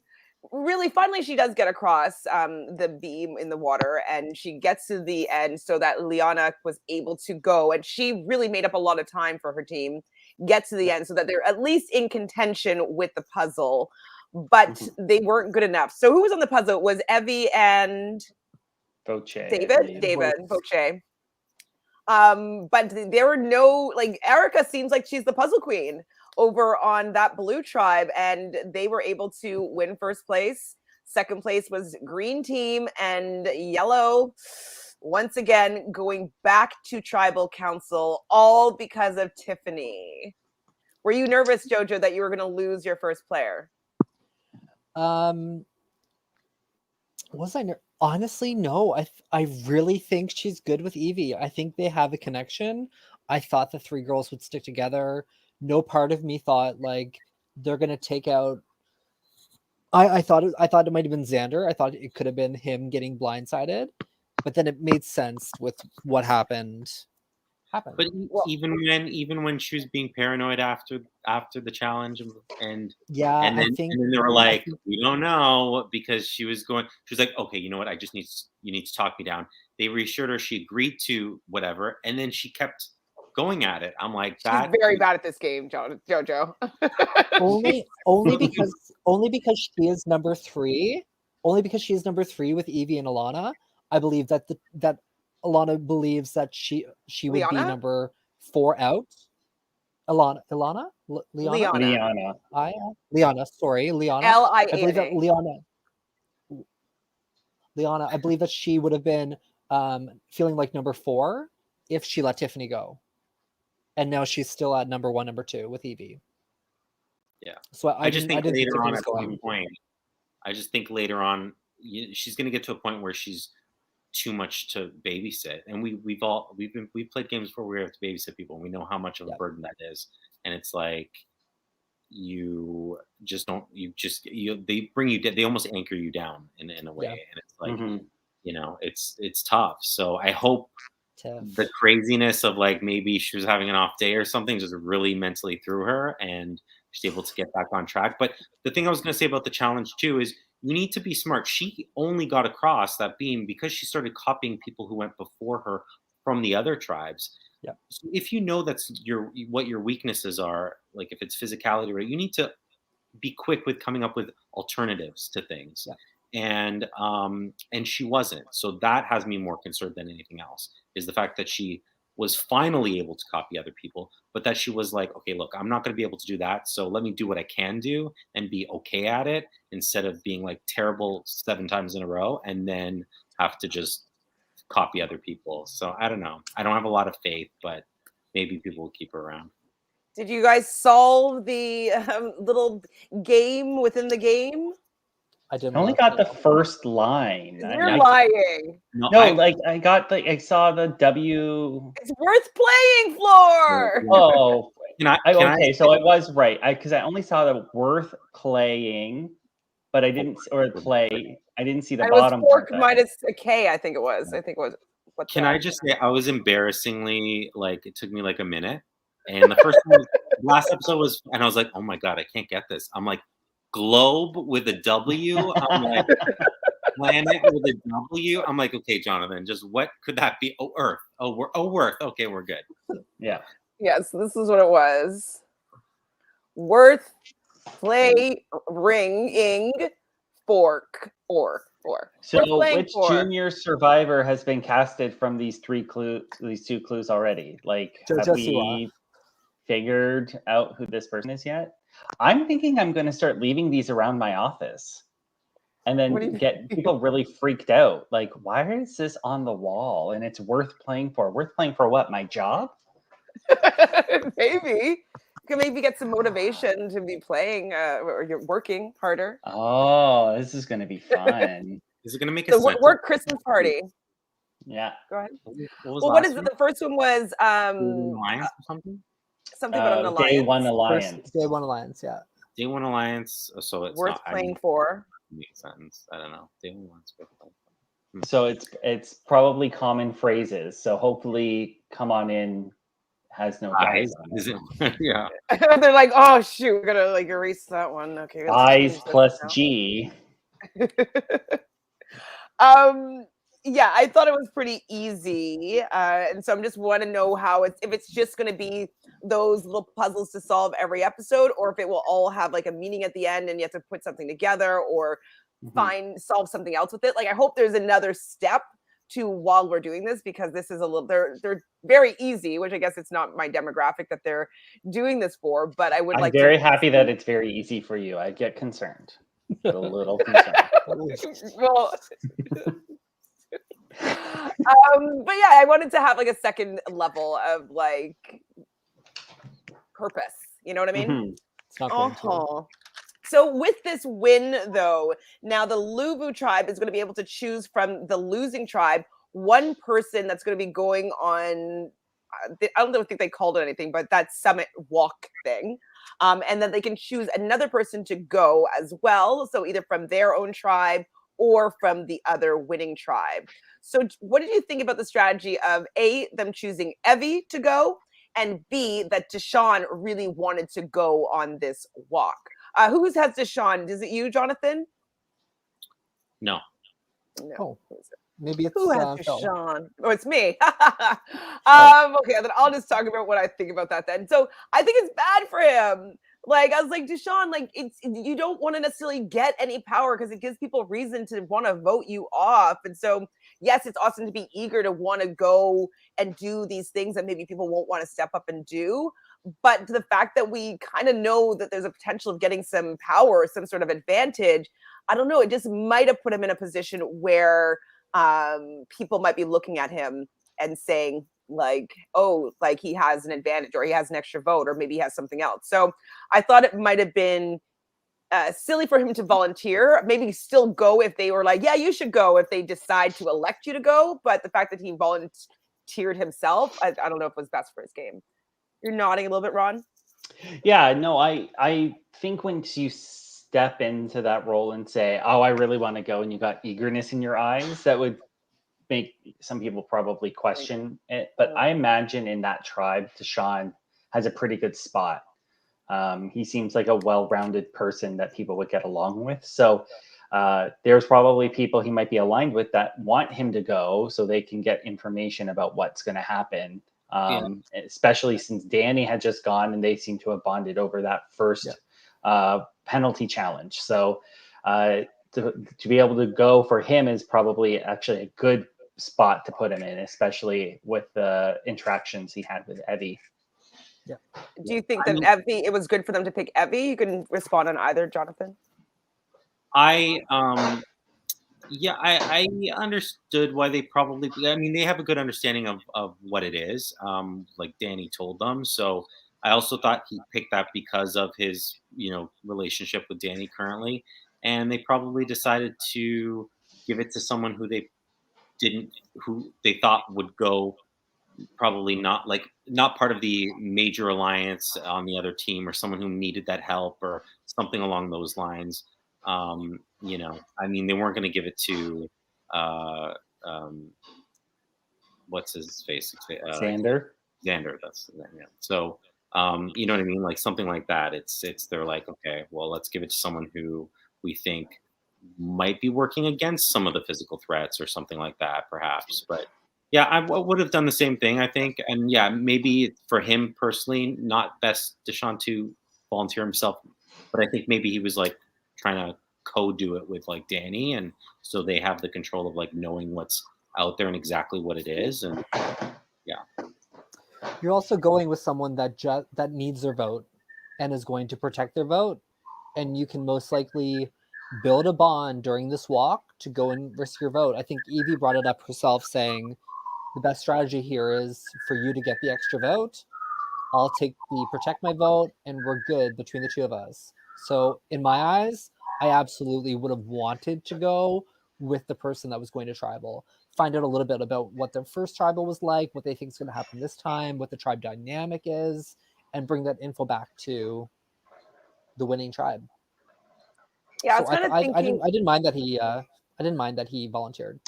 Really, finally, she does get across the beam in the water, and she gets to the end so that Liana was able to go. And she really made up a lot of time for her team, get to the end so that they're at least in contention with the puzzle. But they weren't good enough. So who was on the puzzle? It was Evie and David Boche. But there were no, like, Erica seems like she's the puzzle queen over on that blue tribe, and they were able to win first place. Second place was green team, and yellow once again going back to tribal council, all because of Tiffany. Were you nervous, Jojo, that you were going to lose your first player? Was I honestly, no. I really think she's good with Evie. I think they have a connection. I thought the three girls would stick together. No part of me thought like they're gonna take out. I thought it might have been Xander. I thought it could have been him getting blindsided, but then it made sense with what happened. But even when she was being paranoid after the challenge, and then they were like, we don't know, because she was like, okay, you know what, you need to talk me down. They reassured her, she agreed to whatever, and then she kept going at it. I'm like, she's very bad at this game, Jojo. only because she is number 3. Only because she is number 3 with Evie and Alana. I believe that Alana believes that she would be number 4 out. Liana. Sorry, Liana. I believe that Liana. I believe that she would have been feeling like number 4 if she let Tiffany go, and now she's still at number 1, number 2 with Evie. Yeah. So I just think later on at some point, she's going to get to a point where she's too much to babysit, and we've played games before where we have to babysit people, and we know how much of a burden that is. And it's like they bring you, they almost anchor you down in a way, and it's like it's tough. So I hope the craziness of like maybe she was having an off day or something just really mentally threw her, and she's able to get back on track. But the thing I was going to say about the challenge too is, you need to be smart. She only got across that beam because she started copying people who went before her from the other tribes. Yeah. So if you know that's what your weaknesses are, like if it's physicality, right, you need to be quick with coming up with alternatives to things. Yeah. And she wasn't. So that has me more concerned than anything else, is the fact that she was finally able to copy other people, but that she was like, okay, look, I'm not going to be able to do that, so let me do what I can do and be okay at it, instead of being like terrible 7 times in a row and then have to just copy other people. So I don't know. I don't have a lot of faith, but maybe people will keep her around. Did you guys solve the little game within the game? I only got the first line. You're lying. I saw the W. It's worth playing, Floor. Oh, so I was right. Because I only saw the worth playing, but I didn't, I didn't see the bottom. It was fork minus a K, I think it was. Can I just say, I was embarrassingly, like, it took me like a minute. And the first one, last episode was, and I was like, oh my God, I can't get this. I'm like, globe with a W. I'm like, planet with a W. I'm like, okay, Jonathan, just what could that be? Oh, Earth. Worth. Okay, we're good. Yeah. Yes, this is what it was. Worth, play, ring, fork, or. So which junior survivor has been casted from these 2 clues already? Like, have we figured out who this person is yet? I'm thinking I'm going to start leaving these around my office and then get people really freaked out. Like, why is this on the wall? And it's worth playing for. Worth playing for what? My job? Maybe. You can maybe get some motivation to be playing or you're working harder. Oh, this is going to be fun. Is it going to make a work Christmas party? Yeah. Go ahead. What is it? The first one was Alliance or something? Something about an alliance. Day 1 Alliance. Day 1 Alliance, yeah. Day 1 Alliance. So it's worth playing for. Makes sense. I don't know. Day 1 Alliance. So it's probably common phrases. So hopefully, come on in has no guys. Is it? Yeah. They're like, oh shoot, we're gonna like erase that one. Okay. Eyes plus G. Yeah, I thought it was pretty easy, and so I'm just want to know if it's just going to be those little puzzles to solve every episode, or if it will all have like a meaning at the end and you have to put something together or solve something else with it. Like, I hope there's another step to while we're doing this, because this is a little, they're very easy, which I guess it's not my demographic that they're doing this for, but I would I'm like very to happy that it's very easy for you. I get concerned. A little concerned. well, but yeah, I wanted to have like a second level of like purpose. You know what I mean? Mm-hmm. It's not going to. So with this win, though, now the Luvu tribe is going to be able to choose from the losing tribe one person that's going to be going on. I don't think they called it anything, but that summit walk thing. And then they can choose another person to go as well. So either from their own tribe or from the other winning tribe. So what did you think about the strategy of A, them choosing Evie to go, and B, that Deshawn really wanted to go on this walk? Who has Deshawn? Is it you, Jonathan? No. Oh, maybe it's who has Phil. Deshawn? Oh, it's me. Okay, then I'll just talk about what I think about that then. So I think it's bad for him. Like, I was like, Deshawn, like, you don't want to necessarily get any power because it gives people reason to want to vote you off. And so, yes, it's awesome to be eager to want to go and do these things that maybe people won't want to step up and do. But the fact that we kind of know that there's a potential of getting some power, some sort of advantage, I don't know, it just might have put him in a position where people might be looking at him and saying, like, oh, like he has an advantage or he has an extra vote or maybe he has something else. So I thought it might have been silly for him to volunteer. Maybe still go if they were like, yeah, you should go, if they decide to elect you to go. But the fact that he volunteered himself, I don't know if it was best for his game. You're nodding a little bit, Ron. Yeah, no, I think once you step into that role and say, oh, I really want to go, and you got eagerness in your eyes, that would make some people probably question it. But I imagine in that tribe, Deshawn has a pretty good spot. He seems like a well-rounded person that people would get along with. So there's probably people he might be aligned with that want him to go so they can get information about what's going to happen. Especially since Danny had just gone and they seem to have bonded over that first penalty challenge. So to be able to go for him is probably actually a good spot to put him in, especially with the interactions he had with Evie. Yeah. Do you think that Evie, it was good for them to pick Evie? You can respond on either, Jonathan. I understood why they probably, I mean, they have a good understanding of what it is, like Danny told them. So I also thought he picked that because of his, relationship with Danny currently. And they probably decided to give it to someone who they thought would go, probably not part of the major alliance on the other team, or someone who needed that help or something along those lines. I mean, they weren't going to give it to what's his face? Xander. That's So you know what I mean? Like something like that. It's they're like, okay, well, let's give it to someone who we think might be working against some of the physical threats or something like that, perhaps. But yeah, I would have done the same thing, I think. And yeah, maybe for him personally, not best Deshawn to volunteer himself, but I think maybe he was like trying to co-do it with like Danny, and so they have the control of like knowing what's out there and exactly what it is. And yeah, you're also going with someone that needs their vote and is going to protect their vote, and you can most likely build a bond during this walk to go and risk your vote. I think Evie brought it up herself, saying the best strategy here is for you to get the extra vote. I'll take the protect my vote, and we're good between the two of us. So in my eyes, I absolutely would have wanted to go with the person that was going to tribal. Find out a little bit about what their first tribal was like, what they think is going to happen this time, what the tribe dynamic is, and bring that info back to the winning tribe. Yeah, so I didn't mind that he volunteered.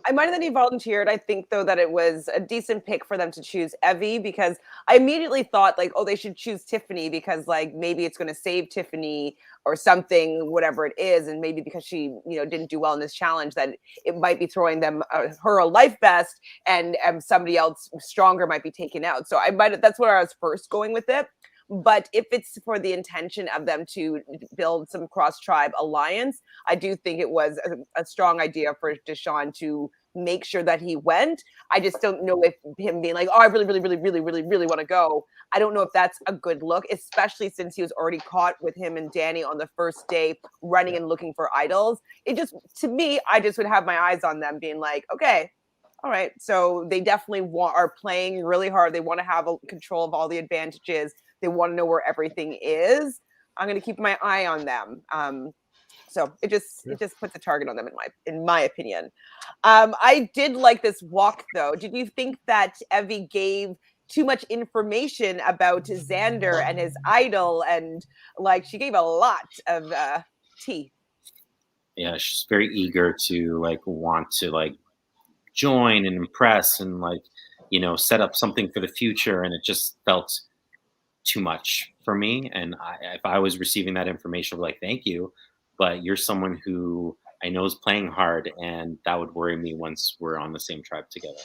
I minded that he volunteered. I think, though, that it was a decent pick for them to choose Evie, because I immediately thought, like, oh, they should choose Tiffany because, like, maybe it's going to save Tiffany or something, whatever it is. And maybe because she, didn't do well in this challenge, that it might be throwing them her a life vest, and somebody else stronger might be taken out. So that's where I was first going with it. But if it's for the intention of them to build some cross-tribe alliance, I do think it was a strong idea for Deshawn to make sure that he went. I just don't know if him being like, oh, I really want to go. I don't know if that's a good look, especially since he was already caught with him and Danny on the first day running and looking for idols. It just, to me, I just would have my eyes on them being like, okay, all right. So they definitely are playing really hard. They want to have control of all the advantages. They want to know where everything is. I'm going to keep my eye on them. So it just puts a target on them in my opinion. I did like this walk though. Did you think that Evie gave too much information about Xander and his idol, and like she gave a lot of tea? Yeah, she's very eager to like want to like join and impress and like, you know, set up something for the future, and it just felt too much for me. And if I was receiving that information, I'd be like, thank you, but you're someone who I know is playing hard, and that would worry me once we're on the same tribe together,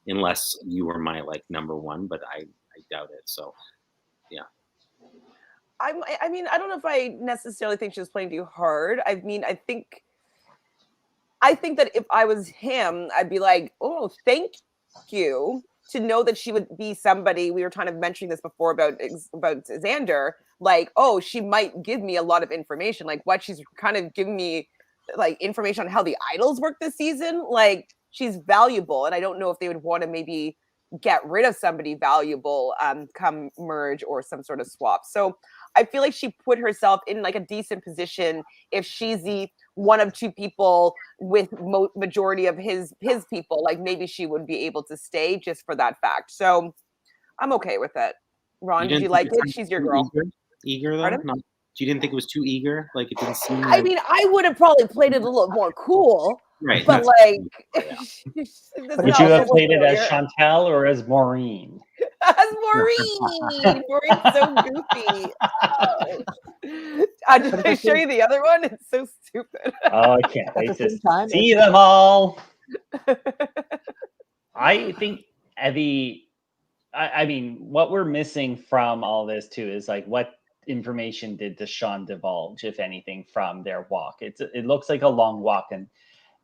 unless you were my like number one, but I doubt it. So yeah. I mean, I don't know if I necessarily think she was playing too hard. I mean, I think that if I was him, I'd be like, oh, thank you, to know that she would be somebody. We were kind of mentioning this before about Xander. Like, oh, she might give me a lot of information. Like what she's kind of giving me, like information on how the idols work this season. Like she's valuable, and I don't know if they would want to maybe get rid of somebody valuable come merge or some sort of swap. So I feel like she put herself in like a decent position if she's the one of two people with majority of his people. Like maybe she would be able to stay just for that fact. So I'm okay with it. Ron, did you like it? She's your girl. Eager though? No, you didn't think it was too eager? Like it didn't seem I mean, I would have probably played it a little more cool. Right. But like, would you have played it as Chantele or as Maureen? As Maureen. Maureen's so goofy. Oh. Did I show you the other one? It's so stupid. Oh, I can't wait to see them all. I think Evie, I mean, what we're missing from all this too is like what information did Deshawn divulge, if anything, from their walk? It looks like a long walk, and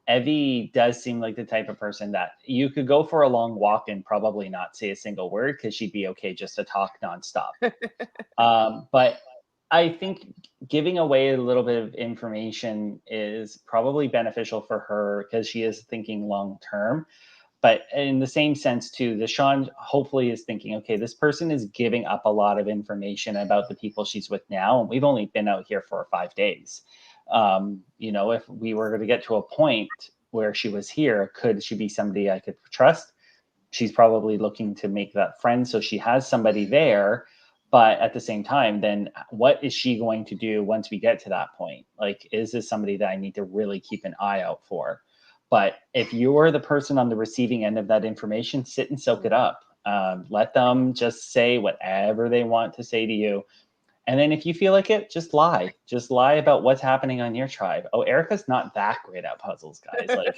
Evie does seem like the type of person that you could go for a long walk and probably not say a single word because she'd be okay just to talk nonstop. But I think giving away a little bit of information is probably beneficial for her because she is thinking long term. But in the same sense too, Deshawn hopefully is thinking, okay, this person is giving up a lot of information about the people she's with now, and we've only been out here for 5 days. You know, if we were going to get to a point where she was here, could she be somebody I could trust? She's probably looking to make that friend, so she has somebody there. But at the same time, then what is she going to do once we get to that point? Like, is this somebody that I need to really keep an eye out for? But if you're the person on the receiving end of that information, sit and soak it up. Let them just say whatever they want to say to you. And then if you feel like it, just lie. Just lie about what's happening on your tribe. Oh, Erica's not that great at puzzles, guys. Like,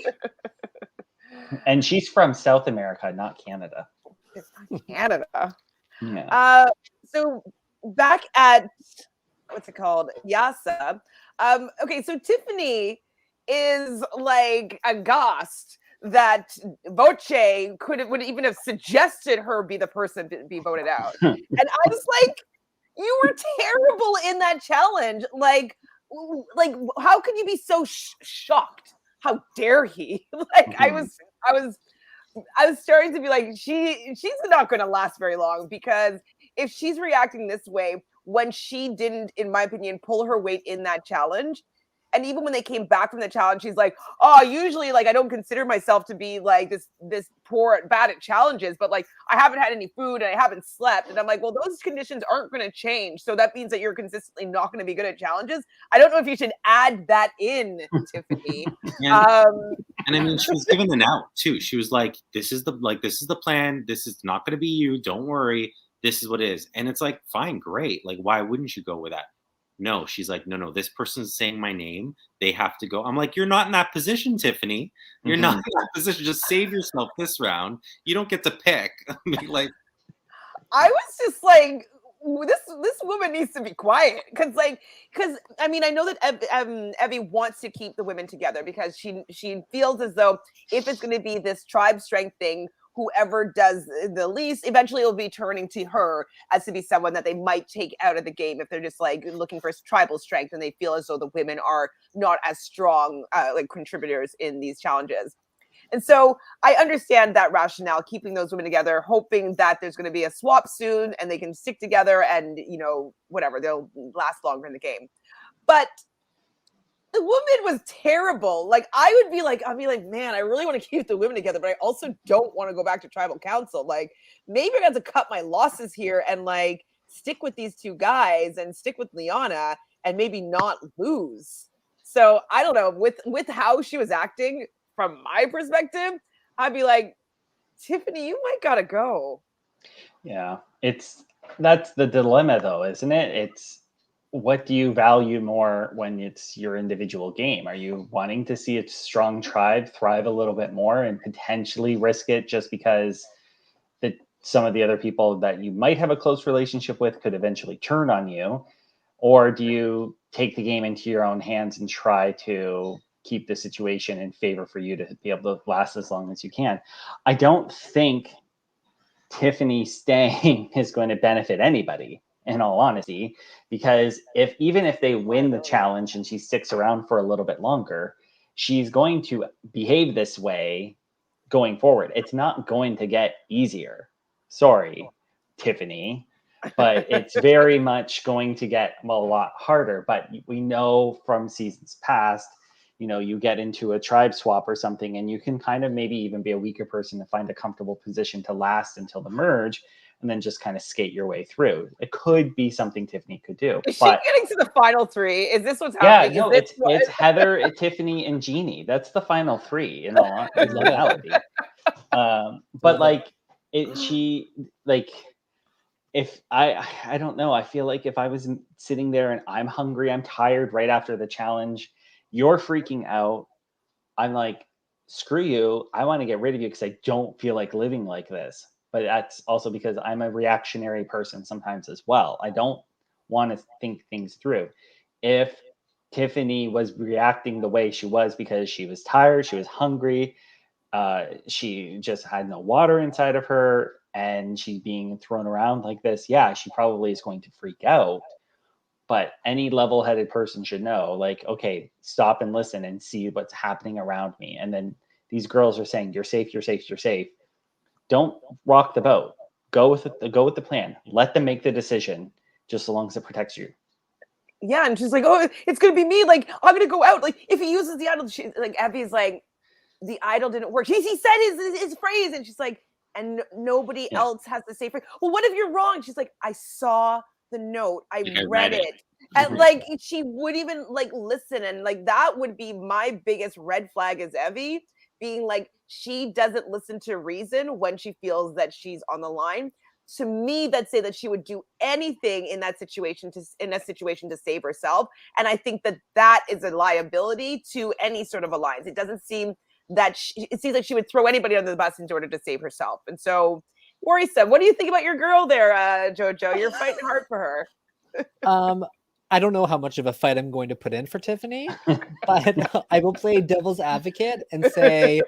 and she's from South America, not Canada. It's not Canada. Yeah. So back at, what's it called? Yasa. Okay, so Tiffany is like aghast that Voce would even have suggested her be the person to be voted out. And I was like, you were terrible in that challenge. Like how could you be so shocked? How dare he? Like I was starting to be like, she's not going to last very long, because if she's reacting this way when she didn't, in my opinion, pull her weight in that challenge. And even when they came back from the challenge, she's like, oh, usually like I don't consider myself to be like this poor bad at challenges, but like I haven't had any food and I haven't slept. And I'm like, well, those conditions aren't going to change. So that means that you're consistently not going to be good at challenges. I don't know if you should add that in, Tiffany. And I mean, she was giving an out too. She was like, this is the plan. This is not going to be you. Don't worry. This is what it is. And it's like, fine, great. Like, why wouldn't you go with that? No, she's like, no, this person's saying my name. They have to go. I'm like, you're not in that position, Tiffany. You're not in that position. Just save yourself this round. You don't get to pick. I mean, like, I was just like, this woman needs to be quiet because I mean I know that Evie wants to keep the women together because she feels as though if it's going to be this tribe strength thing, whoever does the least eventually will be turning to her as to be someone that they might take out of the game if they're just like looking for tribal strength and they feel as though the women are not as strong like contributors in these challenges. And so I understand that rationale, keeping those women together, hoping that there's going to be a swap soon and they can stick together and, you know, whatever, they'll last longer in the game. But the woman was terrible. Like, I'd be like, man, I really want to keep the women together, but I also don't want to go back to tribal council. Like, maybe I got to cut my losses here and like stick with these two guys and stick with Liana and maybe not lose. So I don't know, with how she was acting, from my perspective, I'd be like, Tiffany, you might gotta go. Yeah, that's the dilemma though, isn't it? It's what do you value more when it's your individual game? Are you wanting to see a strong tribe thrive a little bit more and potentially risk it just because some of the other people that you might have a close relationship with could eventually turn on you? Or do you take the game into your own hands and try to keep the situation in favor for you to be able to last as long as you can? I don't think Tiffany staying is going to benefit anybody, in all honesty, because even if they win the challenge and she sticks around for a little bit longer, she's going to behave this way going forward. It's not going to get easier. Sorry, Tiffany, but it's very much going to get a lot harder. But we know from seasons past, you know, you get into a tribe swap or something and you can kind of maybe even be a weaker person to find a comfortable position to last until the merge and then just kind of skate your way through. It could be something Tiffany could do. Is she getting to the final three? Is this what's happening? Yeah, no, it's Heather, Tiffany, and Jeannie. That's the final three in all reality. But like if I don't know, I feel like if I was sitting there and I'm hungry, I'm tired right after the challenge, you're freaking out, I'm like, screw you, I want to get rid of you because I don't feel like living like this. But that's also because I'm a reactionary person sometimes as well. I don't want to think things through. If Tiffany was reacting the way she was because she was tired, she was hungry, she just had no water inside of her, and she's being thrown around like this, yeah, she probably is going to freak out. But any level-headed person should know, like, okay, stop and listen and see what's happening around me. And then these girls are saying, you're safe, you're safe, you're safe. Don't rock the boat. Go with the plan. Let them make the decision, just so long as it protects you. Yeah, and she's like, oh, it's gonna be me. Like, I'm gonna go out. Like, if he uses the idol, like Evie's like, the idol didn't work. He said his phrase, and she's like, and nobody else has the same phrase. Well, what if you're wrong? She's like, I saw the note, I read it. And like she would even like listen, and like that would be my biggest red flag as Evie, being like she doesn't listen to reason when she feels that she's on the line. To me, that say that she would do anything in that situation to save herself, and I think that is a liability to any sort of alliance. It doesn't seem that it seems like she would throw anybody under the bus in order to save herself, and so. Worrisome. What do you think about your girl there, Jojo? You're fighting hard for her. I don't know how much of a fight I'm going to put in for Tiffany, but I will play devil's advocate and say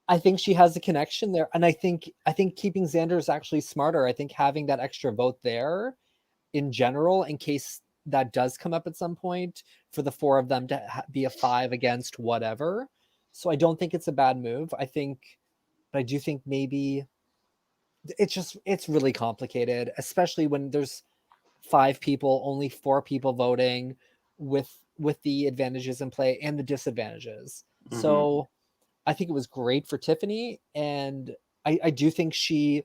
I think she has a connection there, and I think keeping Xander is actually smarter. I think having that extra vote there, in general, in case that does come up at some point, for the four of them to be a 5 against whatever. So I don't think it's a bad move. I do think maybe. It's really complicated, especially when there's 5 people, only 4 people voting with the advantages in play and the disadvantages. Mm-hmm. So I think it was great for Tiffany. And I do think she's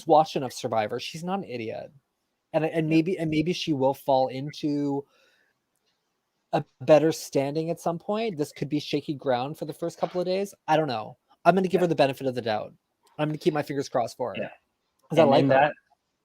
watched enough Survivor. She's not an idiot. And maybe she will fall into a better standing at some point. This could be shaky ground for the first couple of days. I don't know. I'm going to give her the benefit of the doubt. I'm going to keep my fingers crossed for her. Yeah. And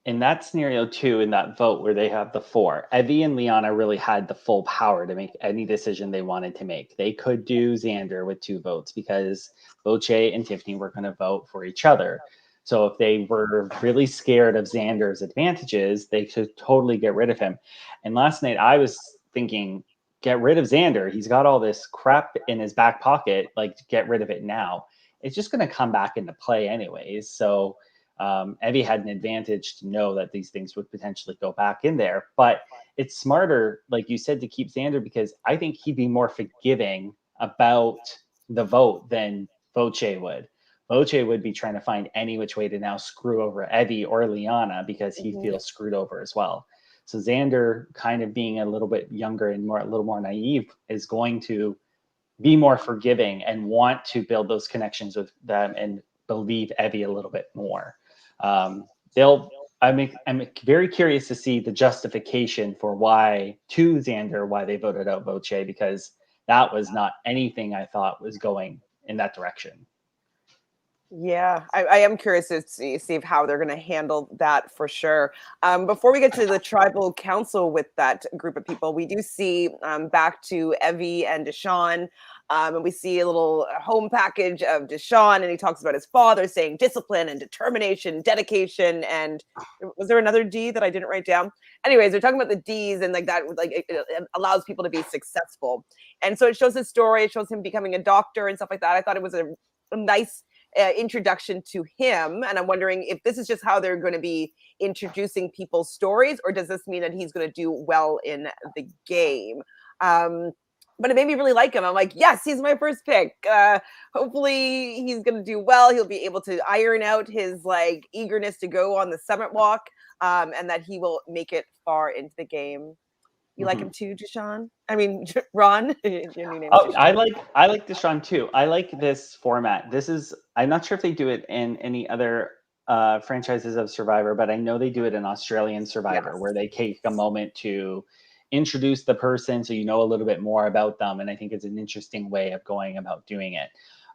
in that scenario too, in that vote where they have the 4, Evie and Liana really had the full power to make any decision they wanted to make. They could do Xander with 2 votes because Boche and Tiffany were going to vote for each other. So if they were really scared of Xander's advantages, they could totally get rid of him. And last night I was thinking, get rid of Xander. He's got all this crap in his back pocket. Like, get rid of it now. It's just going to come back into play anyways. So Evie had an advantage to know that these things would potentially go back in there. But it's smarter, like you said, to keep Xander, because I think he'd be more forgiving about the vote than Voce would. Voce would be trying to find any which way to now screw over Evie or Liana because he feels screwed over as well. So Xander, kind of being a little bit younger and a little more naive, is going to be more forgiving and want to build those connections with them and believe Evie a little bit more. I'm very curious to see the justification for why they voted out Voce, because that was not anything I thought was going in that direction. Yeah, I am curious to see how they're going to handle that for sure. Before we get to the tribal council with that group of people, we do see back to Evie and Deshawn. And we see a little home package of Deshawn, and he talks about his father saying discipline and determination, dedication, and was there another D that I didn't write down? Anyways, they're talking about the D's, and like that, like it allows people to be successful. And so it shows his story. It shows him becoming a doctor and stuff like that. I thought it was a nice introduction to him, and I'm wondering if this is just how they're going to be introducing people's stories, or does this mean that he's going to do well in the game? But it made me really like him. I'm like, yes, he's my first pick. Hopefully he's going to do well. He'll be able to iron out his like eagerness to go on the summit walk, and that he will make it far into the game. You like him too, Deshawn? I mean, Ron. Your new name is Deshawn. I like Deshawn too. I like this format. I'm not sure if they do it in any other franchises of Survivor, but I know they do it in Australian Survivor, where they take a moment to introduce the person so you know a little bit more about them. And I think it's an interesting way of going about doing it.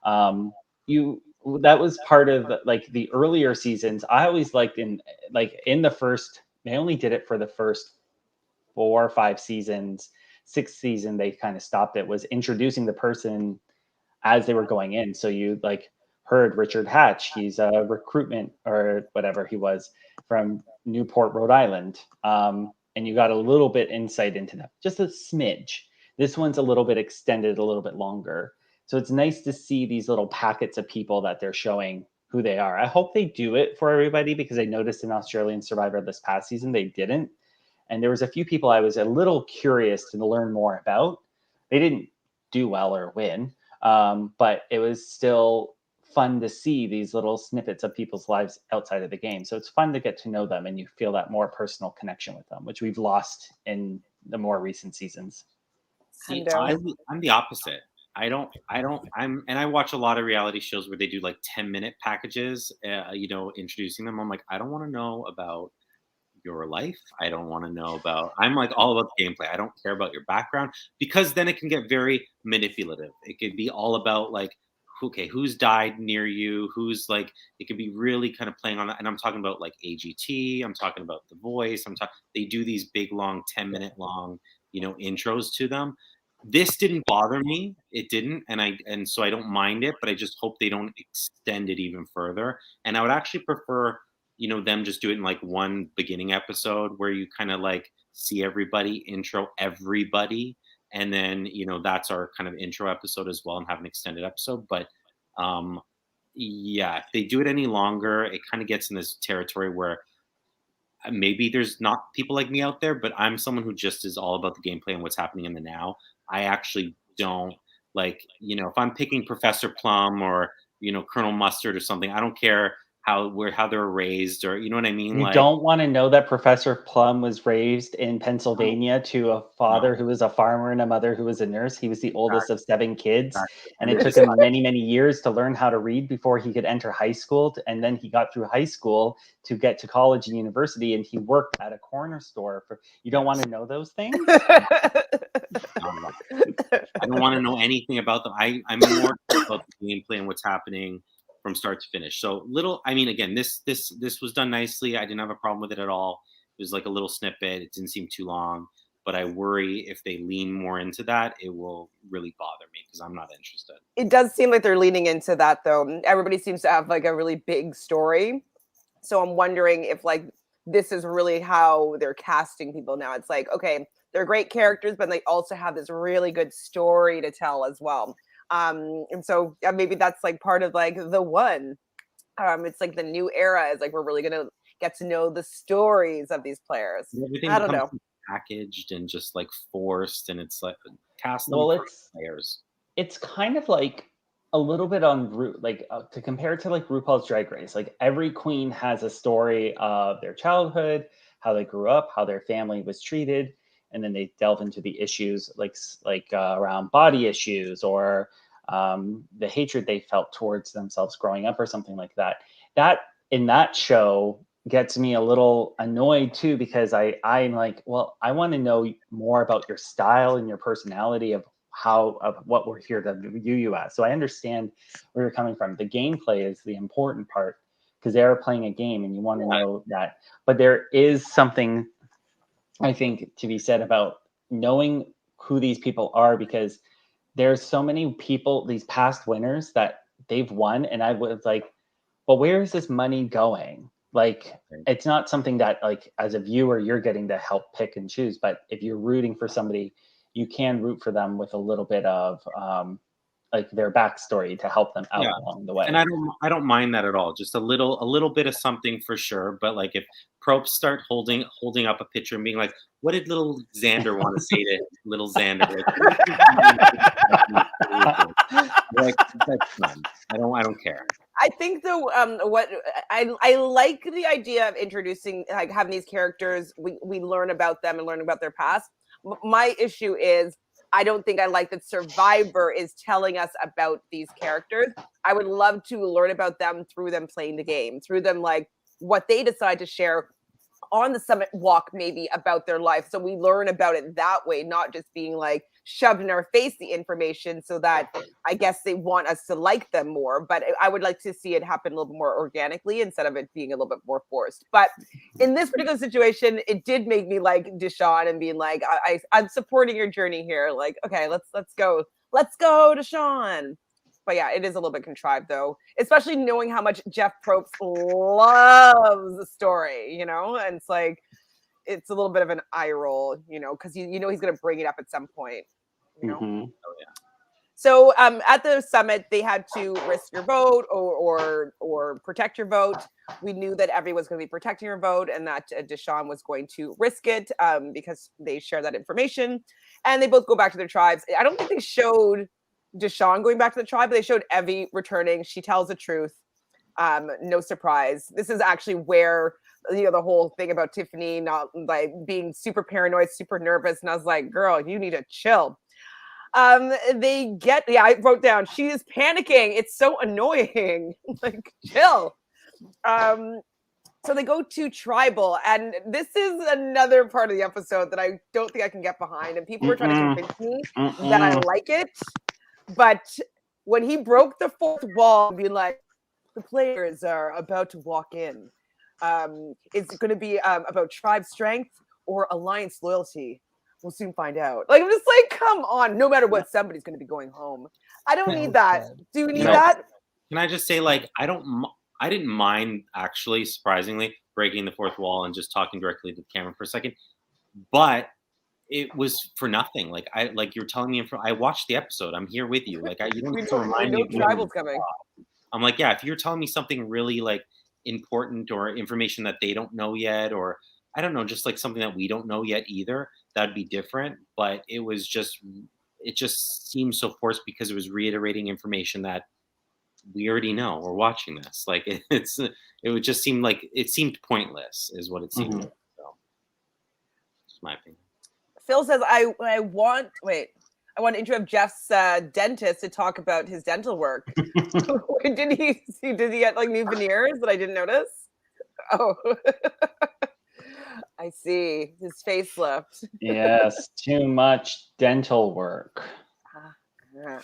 That was part of like the earlier seasons. I always liked in the first, they only did it for the first 4 or 5 seasons. 6th season they kind of stopped it, was introducing the person as they were going in. So you like heard Richard Hatch, he's a recruitment or whatever he was from Newport, Rhode Island, and you got a little bit insight into them, just a smidge. This one's a little bit extended, a little bit longer, so it's nice to see these little packets of people that they're showing who they are. I hope they do it for everybody, because I noticed in Australian Survivor this past season they didn't. And there was a few people I was a little curious to learn more about. They didn't do well or win, but it was still fun to see these little snippets of people's lives outside of the game. So it's fun to get to know them, and you feel that more personal connection with them, which we've lost in the more recent seasons. See, I'm the opposite. I watch a lot of reality shows where they do like 10-minute packages, introducing them. I'm like, I don't want to know about your life. I don't want to know about, I'm like all about the gameplay. I don't care about your background, because then it can get very manipulative. It could be all about like, okay, who's died near you, who's like, it could be really kind of playing on that. And I'm talking about like AGT, I'm talking about The Voice, they do these big long 10-minute long, intros to them. This didn't bother me. It didn't. And so I don't mind it, but I just hope they don't extend it even further. And I would actually prefer, them just do it in like one beginning episode where you kind of like see everybody, intro everybody. And then, that's our kind of intro episode as well, and have an extended episode. But if they do it any longer, it kind of gets in this territory where maybe there's not people like me out there, but I'm someone who just is all about the gameplay and what's happening in the now. I actually don't like, if I'm picking Professor Plum or, Colonel Mustard or something, I don't care how they're raised, or you know what I mean? You don't want to know that Professor Plum was raised in Pennsylvania to a father who was a farmer and a mother who was a nurse. He was the oldest of 7 kids, and it took him many, many years to learn how to read before he could enter high school. And then he got through high school to get to college and university, and he worked at a corner store. You don't want to know those things? I don't want to know anything about them. I'm more about the gameplay and what's happening from start to finish. So again, this was done nicely. I didn't have a problem with it at all. It was like a little snippet. It didn't seem too long. but I worry if they lean more into that, it will really bother me because I'm not interested. It does seem like they're leaning into that, though. Everybody seems to have like a really big story. So I'm wondering if like this is really how they're casting people now. It's like, okay, they're great characters, but they also have this really good story to tell as well. And so maybe that's like part of like the one. It's like the new era is like we're really gonna get to know the stories of these players. Everything I don't know. packaged and just like forced, and it's like cast them Well, for players. It's kind of like a little bit on like to compare it to like RuPaul's Drag Race. Like every queen has a story of their childhood, how they grew up, how their family was treated, and then they delve into the issues like around body issues or the hatred they felt towards themselves growing up or something like that. That in that show gets me a little annoyed too, because I'm like, well, I want to know more about your style and your personality of what we're here to view you as. So I understand where you're coming from. The gameplay is the important part because they're playing a game and you want to know that. But there is something I think to be said about knowing who these people are, because there's so many people, these past winners that they've won, and I was like, well, where is this money going? Like, it's not something that like as a viewer you're getting to help pick and choose, but if you're rooting for somebody, you can root for them with a little bit of like their backstory to help them out along the way. And I don't mind that at all. Just a little bit of something for sure. But like if Probes start holding up a picture and being like, what did little Xander want to say to little Xander? Like, that's fun. I don't care. I think though, what I like the idea of introducing, like having these characters, we learn about them and learn about their past. My issue is I don't think I like that Survivor is telling us about these characters. I would love to learn about them through them playing the game, through them like what they decide to share on the summit walk, maybe about their life. So we learn about it that way, not just being like shoved in our face the information so that I guess they want us to like them more. But I would like to see it happen a little bit more organically instead of it being a little bit more forced. But in this particular situation, it did make me like Deshawn and being like, I'm supporting your journey here. Like, okay, let's go. Let's go, Deshawn. But yeah, it is a little bit contrived though, especially knowing how much Jeff Probst loves the story, you know? And it's like, it's a little bit of an eye roll, you know, because you know he's going to bring it up at some point, you know? Mm-hmm. Oh, yeah. So at the summit, they had to risk your vote or protect your vote. We knew that everyone was going to be protecting your vote and that Deshawn was going to risk it because they share that information. And they both go back to their tribes. I don't think they showed Deshawn going back to the tribe, but they showed Evie returning. She tells the truth. No surprise. This is actually where, you know, the whole thing about Tiffany not like being super paranoid, super nervous. And I was like, girl, you need to chill. I wrote down, she is panicking. It's so annoying. Like, chill. So they go to tribal, and this is another part of the episode that I don't think I can get behind. And people were trying to convince me that I like it. But when he broke the fourth wall, being like, the players are about to walk in. It's going to be about tribe strength or alliance loyalty. We'll soon find out. Like, I'm just like, come on. No matter what, somebody's going to be going home. I don't need that. Do you need that? Can I just say, like, I didn't mind, actually, surprisingly, breaking the fourth wall and just talking directly to the camera for a second. But it was for nothing. Like you're telling me, I watched the episode. I'm here with you. Like, you don't need to remind me. Tribal's coming. I'm like, yeah, if you're telling me something really like important or information that they don't know yet, or I don't know, just like something that we don't know yet either, that'd be different. But it just seems so forced because it was reiterating information that we already know. We're watching this. Like it would just seem like it seemed pointless, is what it seemed. Like. So, just my opinion. Phil says, I want to interrupt Jeff's dentist to talk about his dental work. Did he get like new veneers that I didn't notice? Oh, I see. His facelift. Yes, too much dental work. Yeah.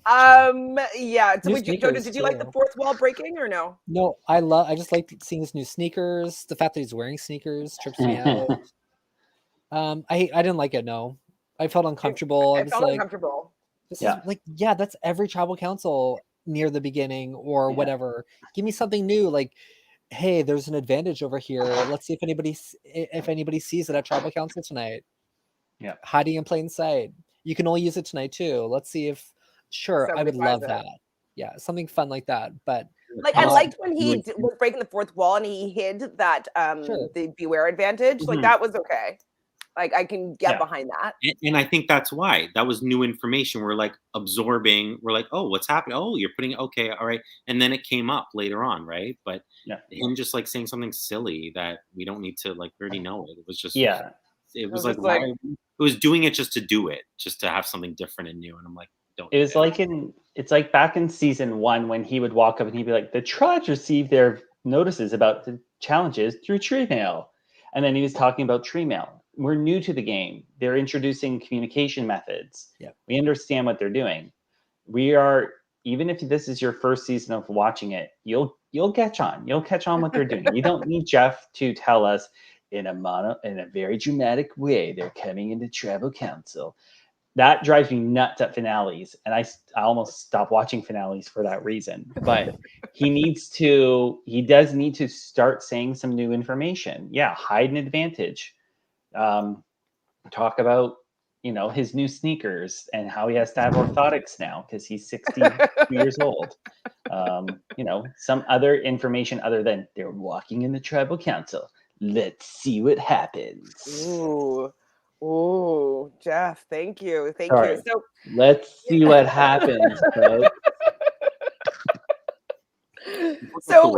So Jojo, did you like the fourth wall breaking or no? No, I just like seeing his new sneakers. The fact that he's wearing sneakers trips me out. I didn't like it. No, I felt uncomfortable. I I was felt like, uncomfortable. this is like, yeah, that's every tribal council near the beginning or whatever. Give me something new. Like, hey, there's an advantage over here. Let's see if anybody sees it at tribal council tonight. Yeah, hiding in plain sight. You can only use it tonight too. Let's see if. Sure, Somebody I would love buys it. that. Yeah, something fun like that. But like I liked when he was breaking the fourth wall and he hid that the beware advantage. Like that was okay. Like I can get behind that. And I think that's why that was new information. We're like absorbing. We're like, oh, what's happening? Oh, you're putting okay, all right. And then it came up later on, right? But him just like saying something silly that we don't need to like. We already know it. It was just It was like it was doing it just to do it, just to have something different and new. And I'm like, don't. It was like it's like back in season 1 when he would walk up and he'd be like, the tribes received their notices about the challenges through tree mail. And then he was talking about tree mail. We're new to the game. They're introducing communication methods. Yeah. We understand what they're doing. We are, even if this is your first season of watching it, you'll catch on. You'll catch on what they're doing. You don't need Jeff to tell us in a very dramatic way they're coming into tribal council. That drives me nuts at finales, and I almost stop watching finales for that reason. But he does need to start saying some new information. Yeah, hide an advantage. Talk about his new sneakers and how he has to have orthotics now because he's 62 years old. Some other information other than they're walking in the tribal council. Let's see what happens. Ooh, Jeff, thank you. Thank you. So let's see what happens, folks. So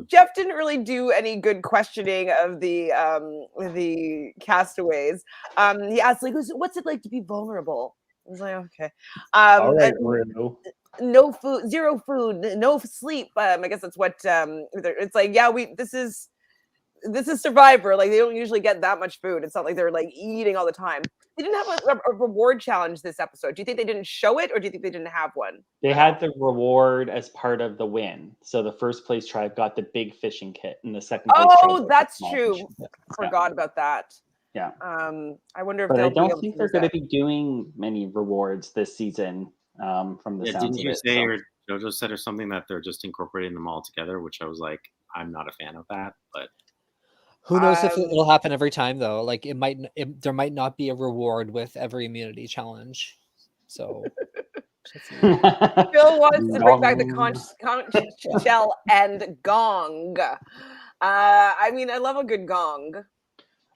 Jeff didn't really do any good questioning of the castaways. He asked like, "What's it like to be vulnerable?" I was like, "Okay." All right, no food, zero food, no sleep. I guess that's what it's like. Yeah, this is Survivor. Like they don't usually get that much food. It's not like they're like eating all the time. They didn't have a reward challenge this episode. Do you think they didn't show it, or do you think they didn't have one? They had the reward as part of the win. So the first place tribe got the big fishing kit, and the second place tribe that's true. Forgot about that. Yeah. I wonder if. But I don't think they're going to be doing many rewards this season. From the sounds didn't you of it, say, or Jojo said, or something that they're just incorporating them all together? Which I was like, I'm not a fan of that, but. Who knows if it'll happen every time though? Like there might not be a reward with every immunity challenge. So Phil wants to bring back the conch shell and gong. I mean, I love a good gong.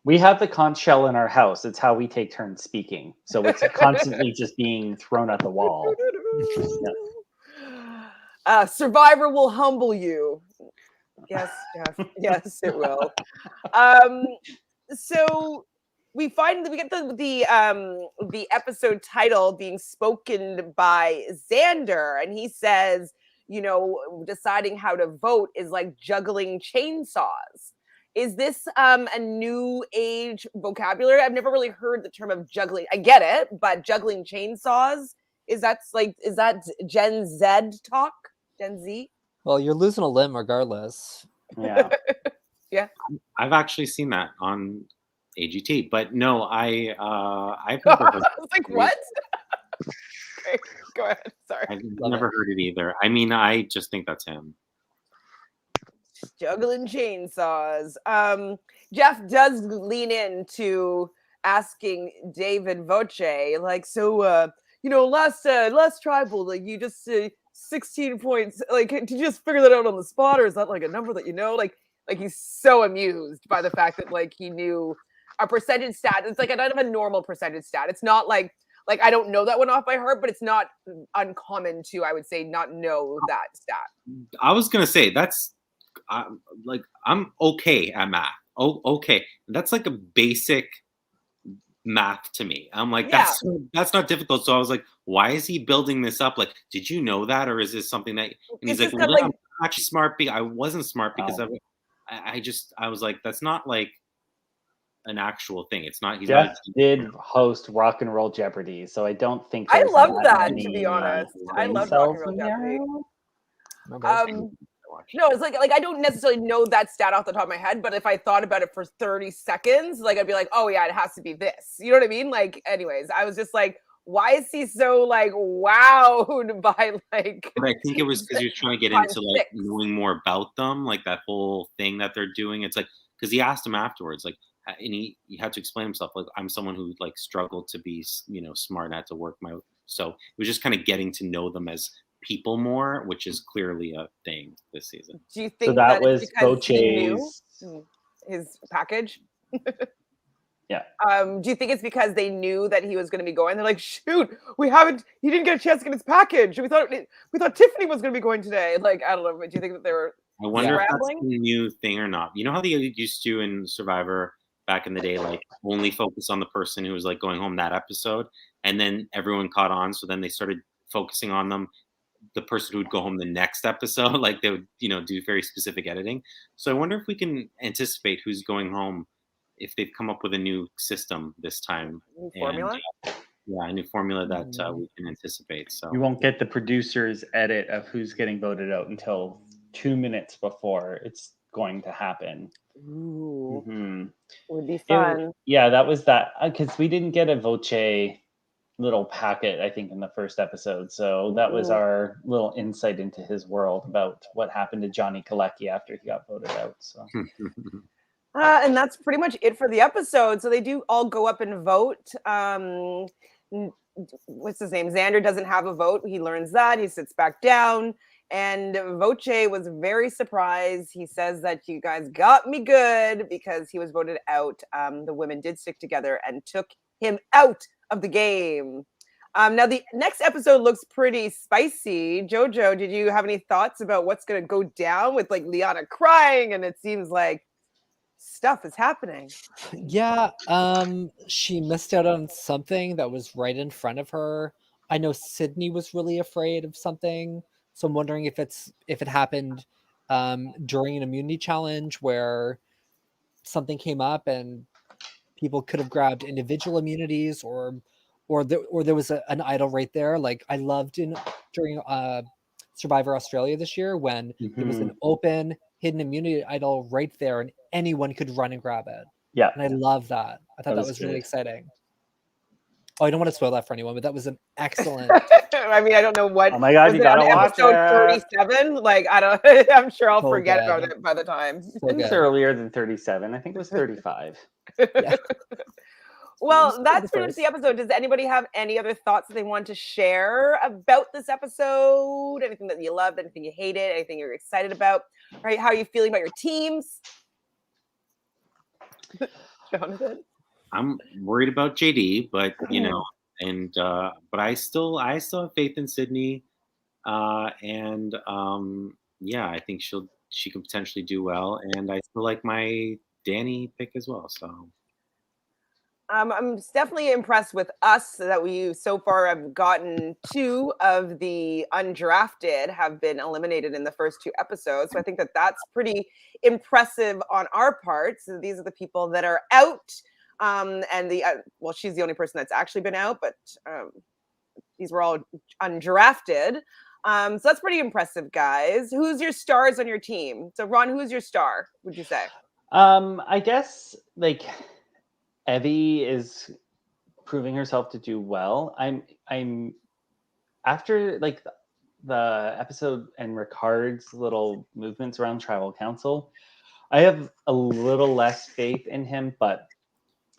We have the conch shell in our house. It's how we take turns speaking. So it's constantly just being thrown at the wall. Survivor will humble you. Yes, Jeff. Yes, it will. So we get the episode title being spoken by Xander, and he says, deciding how to vote is like juggling chainsaws. Is this a new age vocabulary? I've never really heard the term of juggling. I get it, but juggling chainsaws, is that Gen Z talk? Gen Z? Well, you're losing a limb regardless. Yeah. Yeah. I've actually seen that on AGT, but no, I've never heard. I was like, what? Okay, go ahead. Sorry. I've never heard it either. I mean, I just think that's him. Juggling chainsaws. Jeff does lean into asking David Voce, like, so last tribal, like you just 16 points, like did you just figure that out on the spot, or is that like a number that like he's so amused by the fact that like he knew a percentage stat. It's like not a normal percentage stat. It's not like I don't know that one off by heart, but it's not uncommon to, I would say, not know that stat. I was gonna say that's I'm okay at math. Oh, okay, that's like a basic math to me. I'm like, that's not difficult. So I was like, why is he building this up? Like, did you know that, or is this something that? And he's like, well, I'm actually smart. I wasn't smart because I was like, that's not like an actual thing. It's not. Jeff did host Rock and Roll Jeopardy, so I don't think I love that. To be honest, I love Rock and Roll Jeopardy. No, it's like I don't necessarily know that stat off the top of my head, but if I thought about it for 30 seconds, like I'd be like, oh yeah, it has to be this. You know what I mean? Like, anyways, I was just like, why is he so like wowed by like? But I think it was because he was trying to get into like knowing more about them, like that whole thing that they're doing. It's like because he asked him afterwards, like, and he had to explain himself, like, I'm someone who like struggled to be, smart and had to work my. So it was just kind of getting to know them as people more, which is clearly a thing this season. Do you think So that it's was because he knew Voce's. his package? Yeah. Do you think it's because they knew that he was going to be going? They're like, shoot, he didn't get a chance to get his package. We thought Tiffany was going to be going today. Like, I don't know. But do you think that they were I wonder if that's scrambling? a new thing or not. You know how they used to in Survivor back in the day, like only focus on the person who was like going home that episode, and then everyone caught on. So then they started focusing on the person who would go home the next episode. Like they would, do very specific editing. So I wonder if we can anticipate who's going home if they've come up with a new system this time. New formula? A new formula that we can anticipate. So You won't get the producer's edit of who's getting voted out until 2 minutes before it's going to happen. Ooh, Mm-hmm. would be fun. That was that because we didn't get a Voce little packet, I think, in the first episode. So that was our little insight into his world about what happened to Johnny Galecki after he got voted out. So. And that's pretty much it for the episode. So they do all go up and vote. What's his name? Xander doesn't have a vote. He learns that. He sits back down. And Voce was very surprised. He says that you guys got me good because he was voted out. The women did stick together and took him out of the game. Now, the next episode looks pretty spicy. Jojo, did you have any thoughts about what's going to go down with like Liana crying? And it seems like stuff is happening. Yeah, she missed out on something that was right in front of her. I know Sydney was really afraid of something, so I'm wondering if it happened during an immunity challenge where something came up and people could have grabbed individual immunities, or there was an idol right there. Like I loved during Survivor Australia this year when there was an open hidden immunity idol right there and anyone could run and grab it. Yeah. And I love that. I thought that was really exciting. Oh, I don't want to spoil that for anyone, but that was an excellent. I mean, I don't know what. Oh my God, you gotta watch episode it. 37. Like, I don't. I'm sure I'll forget about it by the time. It's earlier than 37. I think it was 35. Yeah. Well, that's pretty much the episode. Does anybody have any other thoughts that they want to share about this episode? Anything that you loved, anything you hated, anything you're excited about? Right? How are you feeling about your teams? Jonathan? I'm worried about JD, but but I still have faith in Sydney, and I think she could potentially do well, and I still like my Danny pick as well. So. I'm definitely impressed with us that we so far have gotten 2 of the undrafted have been eliminated in the first 2 episodes. So I think that that's pretty impressive on our part. So these are the people that are out. And she's the only person that's actually been out, but these were all undrafted. So that's pretty impressive, guys. Who's your stars on your team? So Ron, who's your star, would you say? I guess like Evie is proving herself to do well. I'm after like the episode and Ricard's little movements around tribal council, I have a little less faith in him, but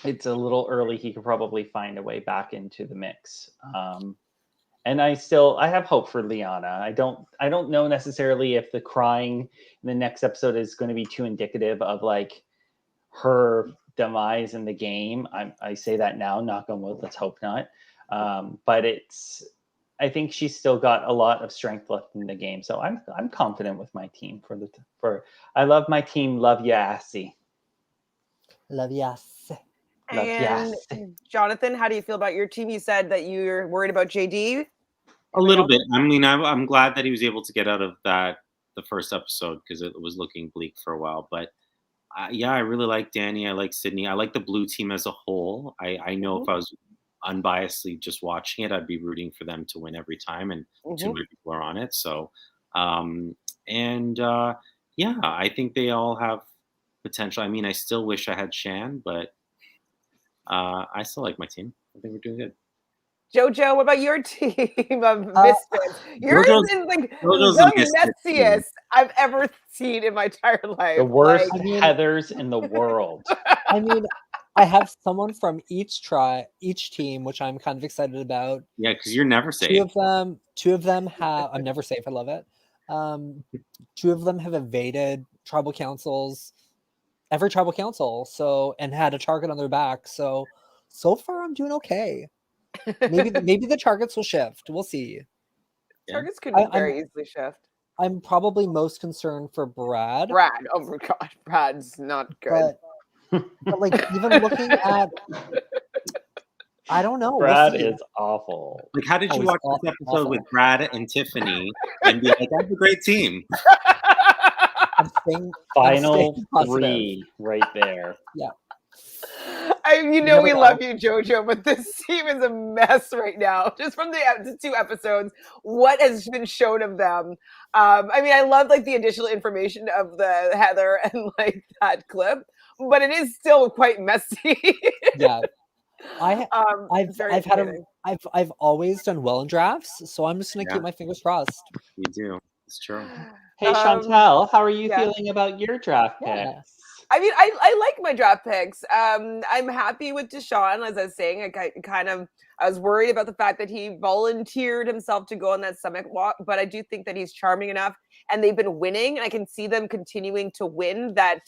it's a little early. He could probably find a way back into the mix. And I have hope for Liana. I don't know necessarily if the crying in the next episode is going to be too indicative of like her demise in the game. I say that now, knock on wood, let's hope not. But I think she's still got a lot of strength left in the game. So I'm confident with my team I love my team. Love ya, Assy. Love yes. And Jonathan, how do you feel about your team? You said that you're worried about JD. A little bit. I mean, I'm glad that he was able to get out of the first episode because it was looking bleak for a while. But I really like Danny. I like Sydney. I like the blue team as a whole. I know if I was unbiasedly just watching it, I'd be rooting for them to win every time, and too many people are on it. So, And yeah, I think they all have potential. I mean, I still wish I had Shan, but I still like my team. I think we're doing good. Jojo, what about your team of misfits? Yours is like Jojo's the messiest I've ever seen in my entire life. The worst Like, Heathers in the world. I mean, I have someone from each team, which I'm kind of excited about. Yeah, because you're never safe. Two of them have. I'm never safe. I love it. Two of them have evaded tribal councils, every tribal council, and had a target on their back. So far, I'm doing okay. Maybe the targets will shift. We'll see. Targets could very easily shift. I'm probably most concerned for Brad. Oh my god, Brad's not good. But like, even looking at, I don't know. Brad is awful. Like, how did you watch this episode with Brad and Tiffany and be like, "That's a great team"? Final 3 right there. Yeah. We love you, Jojo, but this team is a mess right now. Just from the 2 episodes, what has been shown of them. I mean, I love like the additional information of the Heather and like that clip, but it is still quite messy. Yeah. I've always done well in drafts, so I'm just gonna keep my fingers crossed. You do. It's true. Hey, Chantele, how are you feeling about your draft picks? I mean, I like my draft picks. I'm happy with Deshaun, as I was saying. I was worried about the fact that he volunteered himself to go on that summit walk, but I do think that he's charming enough, and they've been winning, and I can see them continuing to win, that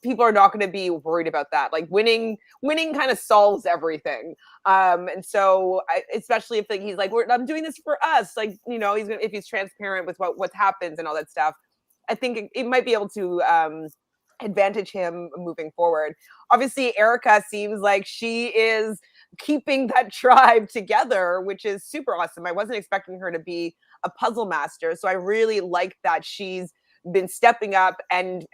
people are not going to be worried about that. Like winning kind of solves everything. And so especially if he's like, I'm doing this for us. Like, if he's transparent with what happens and all that stuff, I think it might be able to advantage him moving forward. Obviously, Erica seems like she is keeping that tribe together, which is super awesome. I wasn't expecting her to be a puzzle master. So I really like that she's been stepping up and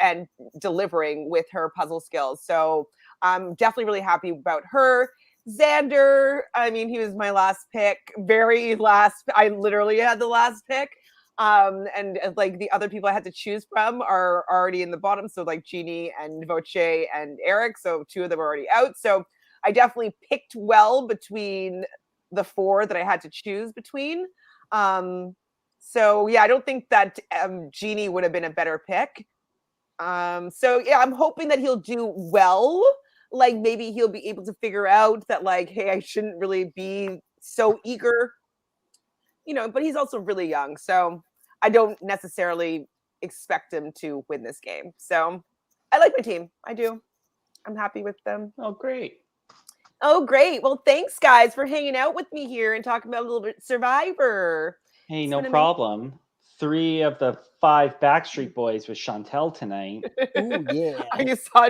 delivering with her puzzle skills. So I'm definitely really happy about her. Xander, I mean, he was my last pick, very last. I literally had the last pick. And like the other people I had to choose from are already in the bottom. So like Jeannie and Voce and Eric. So 2 of them are already out. So I definitely picked well between the 4 that I had to choose between. So yeah, I don't think that Jeannie would have been a better pick. So yeah, I'm hoping that he'll do well. Like maybe he'll be able to figure out that like, hey, I shouldn't really be so eager, but he's also really young. So I don't necessarily expect him to win this game. So I like my team. I do. I'm happy with them. Oh, great. Well, thanks guys for hanging out with me here and talking about a little bit Survivor. Hey, no problem. 3 of the 5 Backstreet Boys with Chantele tonight. Oh, yeah. You saw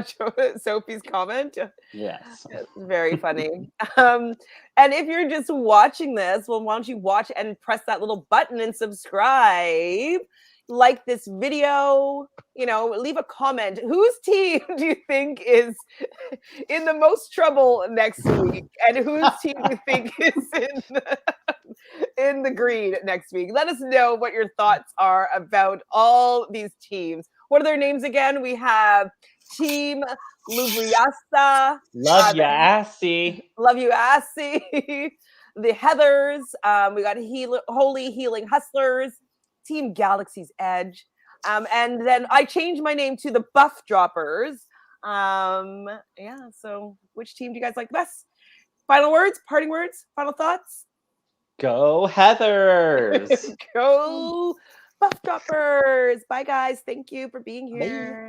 Sophie's comment? Yes. It's very funny. And if you're just watching this, well, why don't you watch and press that little button and subscribe? Like this video, leave a comment. Whose team do you think is in the most trouble next week? And whose team do you think is in the green next week? Let us know what your thoughts are about all these teams. What are their names again? We have Team Lubriasa. Love you, Assy. Love you, Assy. The Heathers. We got Holy Healing Hustlers. Team Galaxy's Edge. And then I changed my name to the Buff Droppers. So which team do you guys like best? Final words, parting words, final thoughts? Go Heathers. Go Buff Droppers. Bye guys. Thank you for being here. Bye.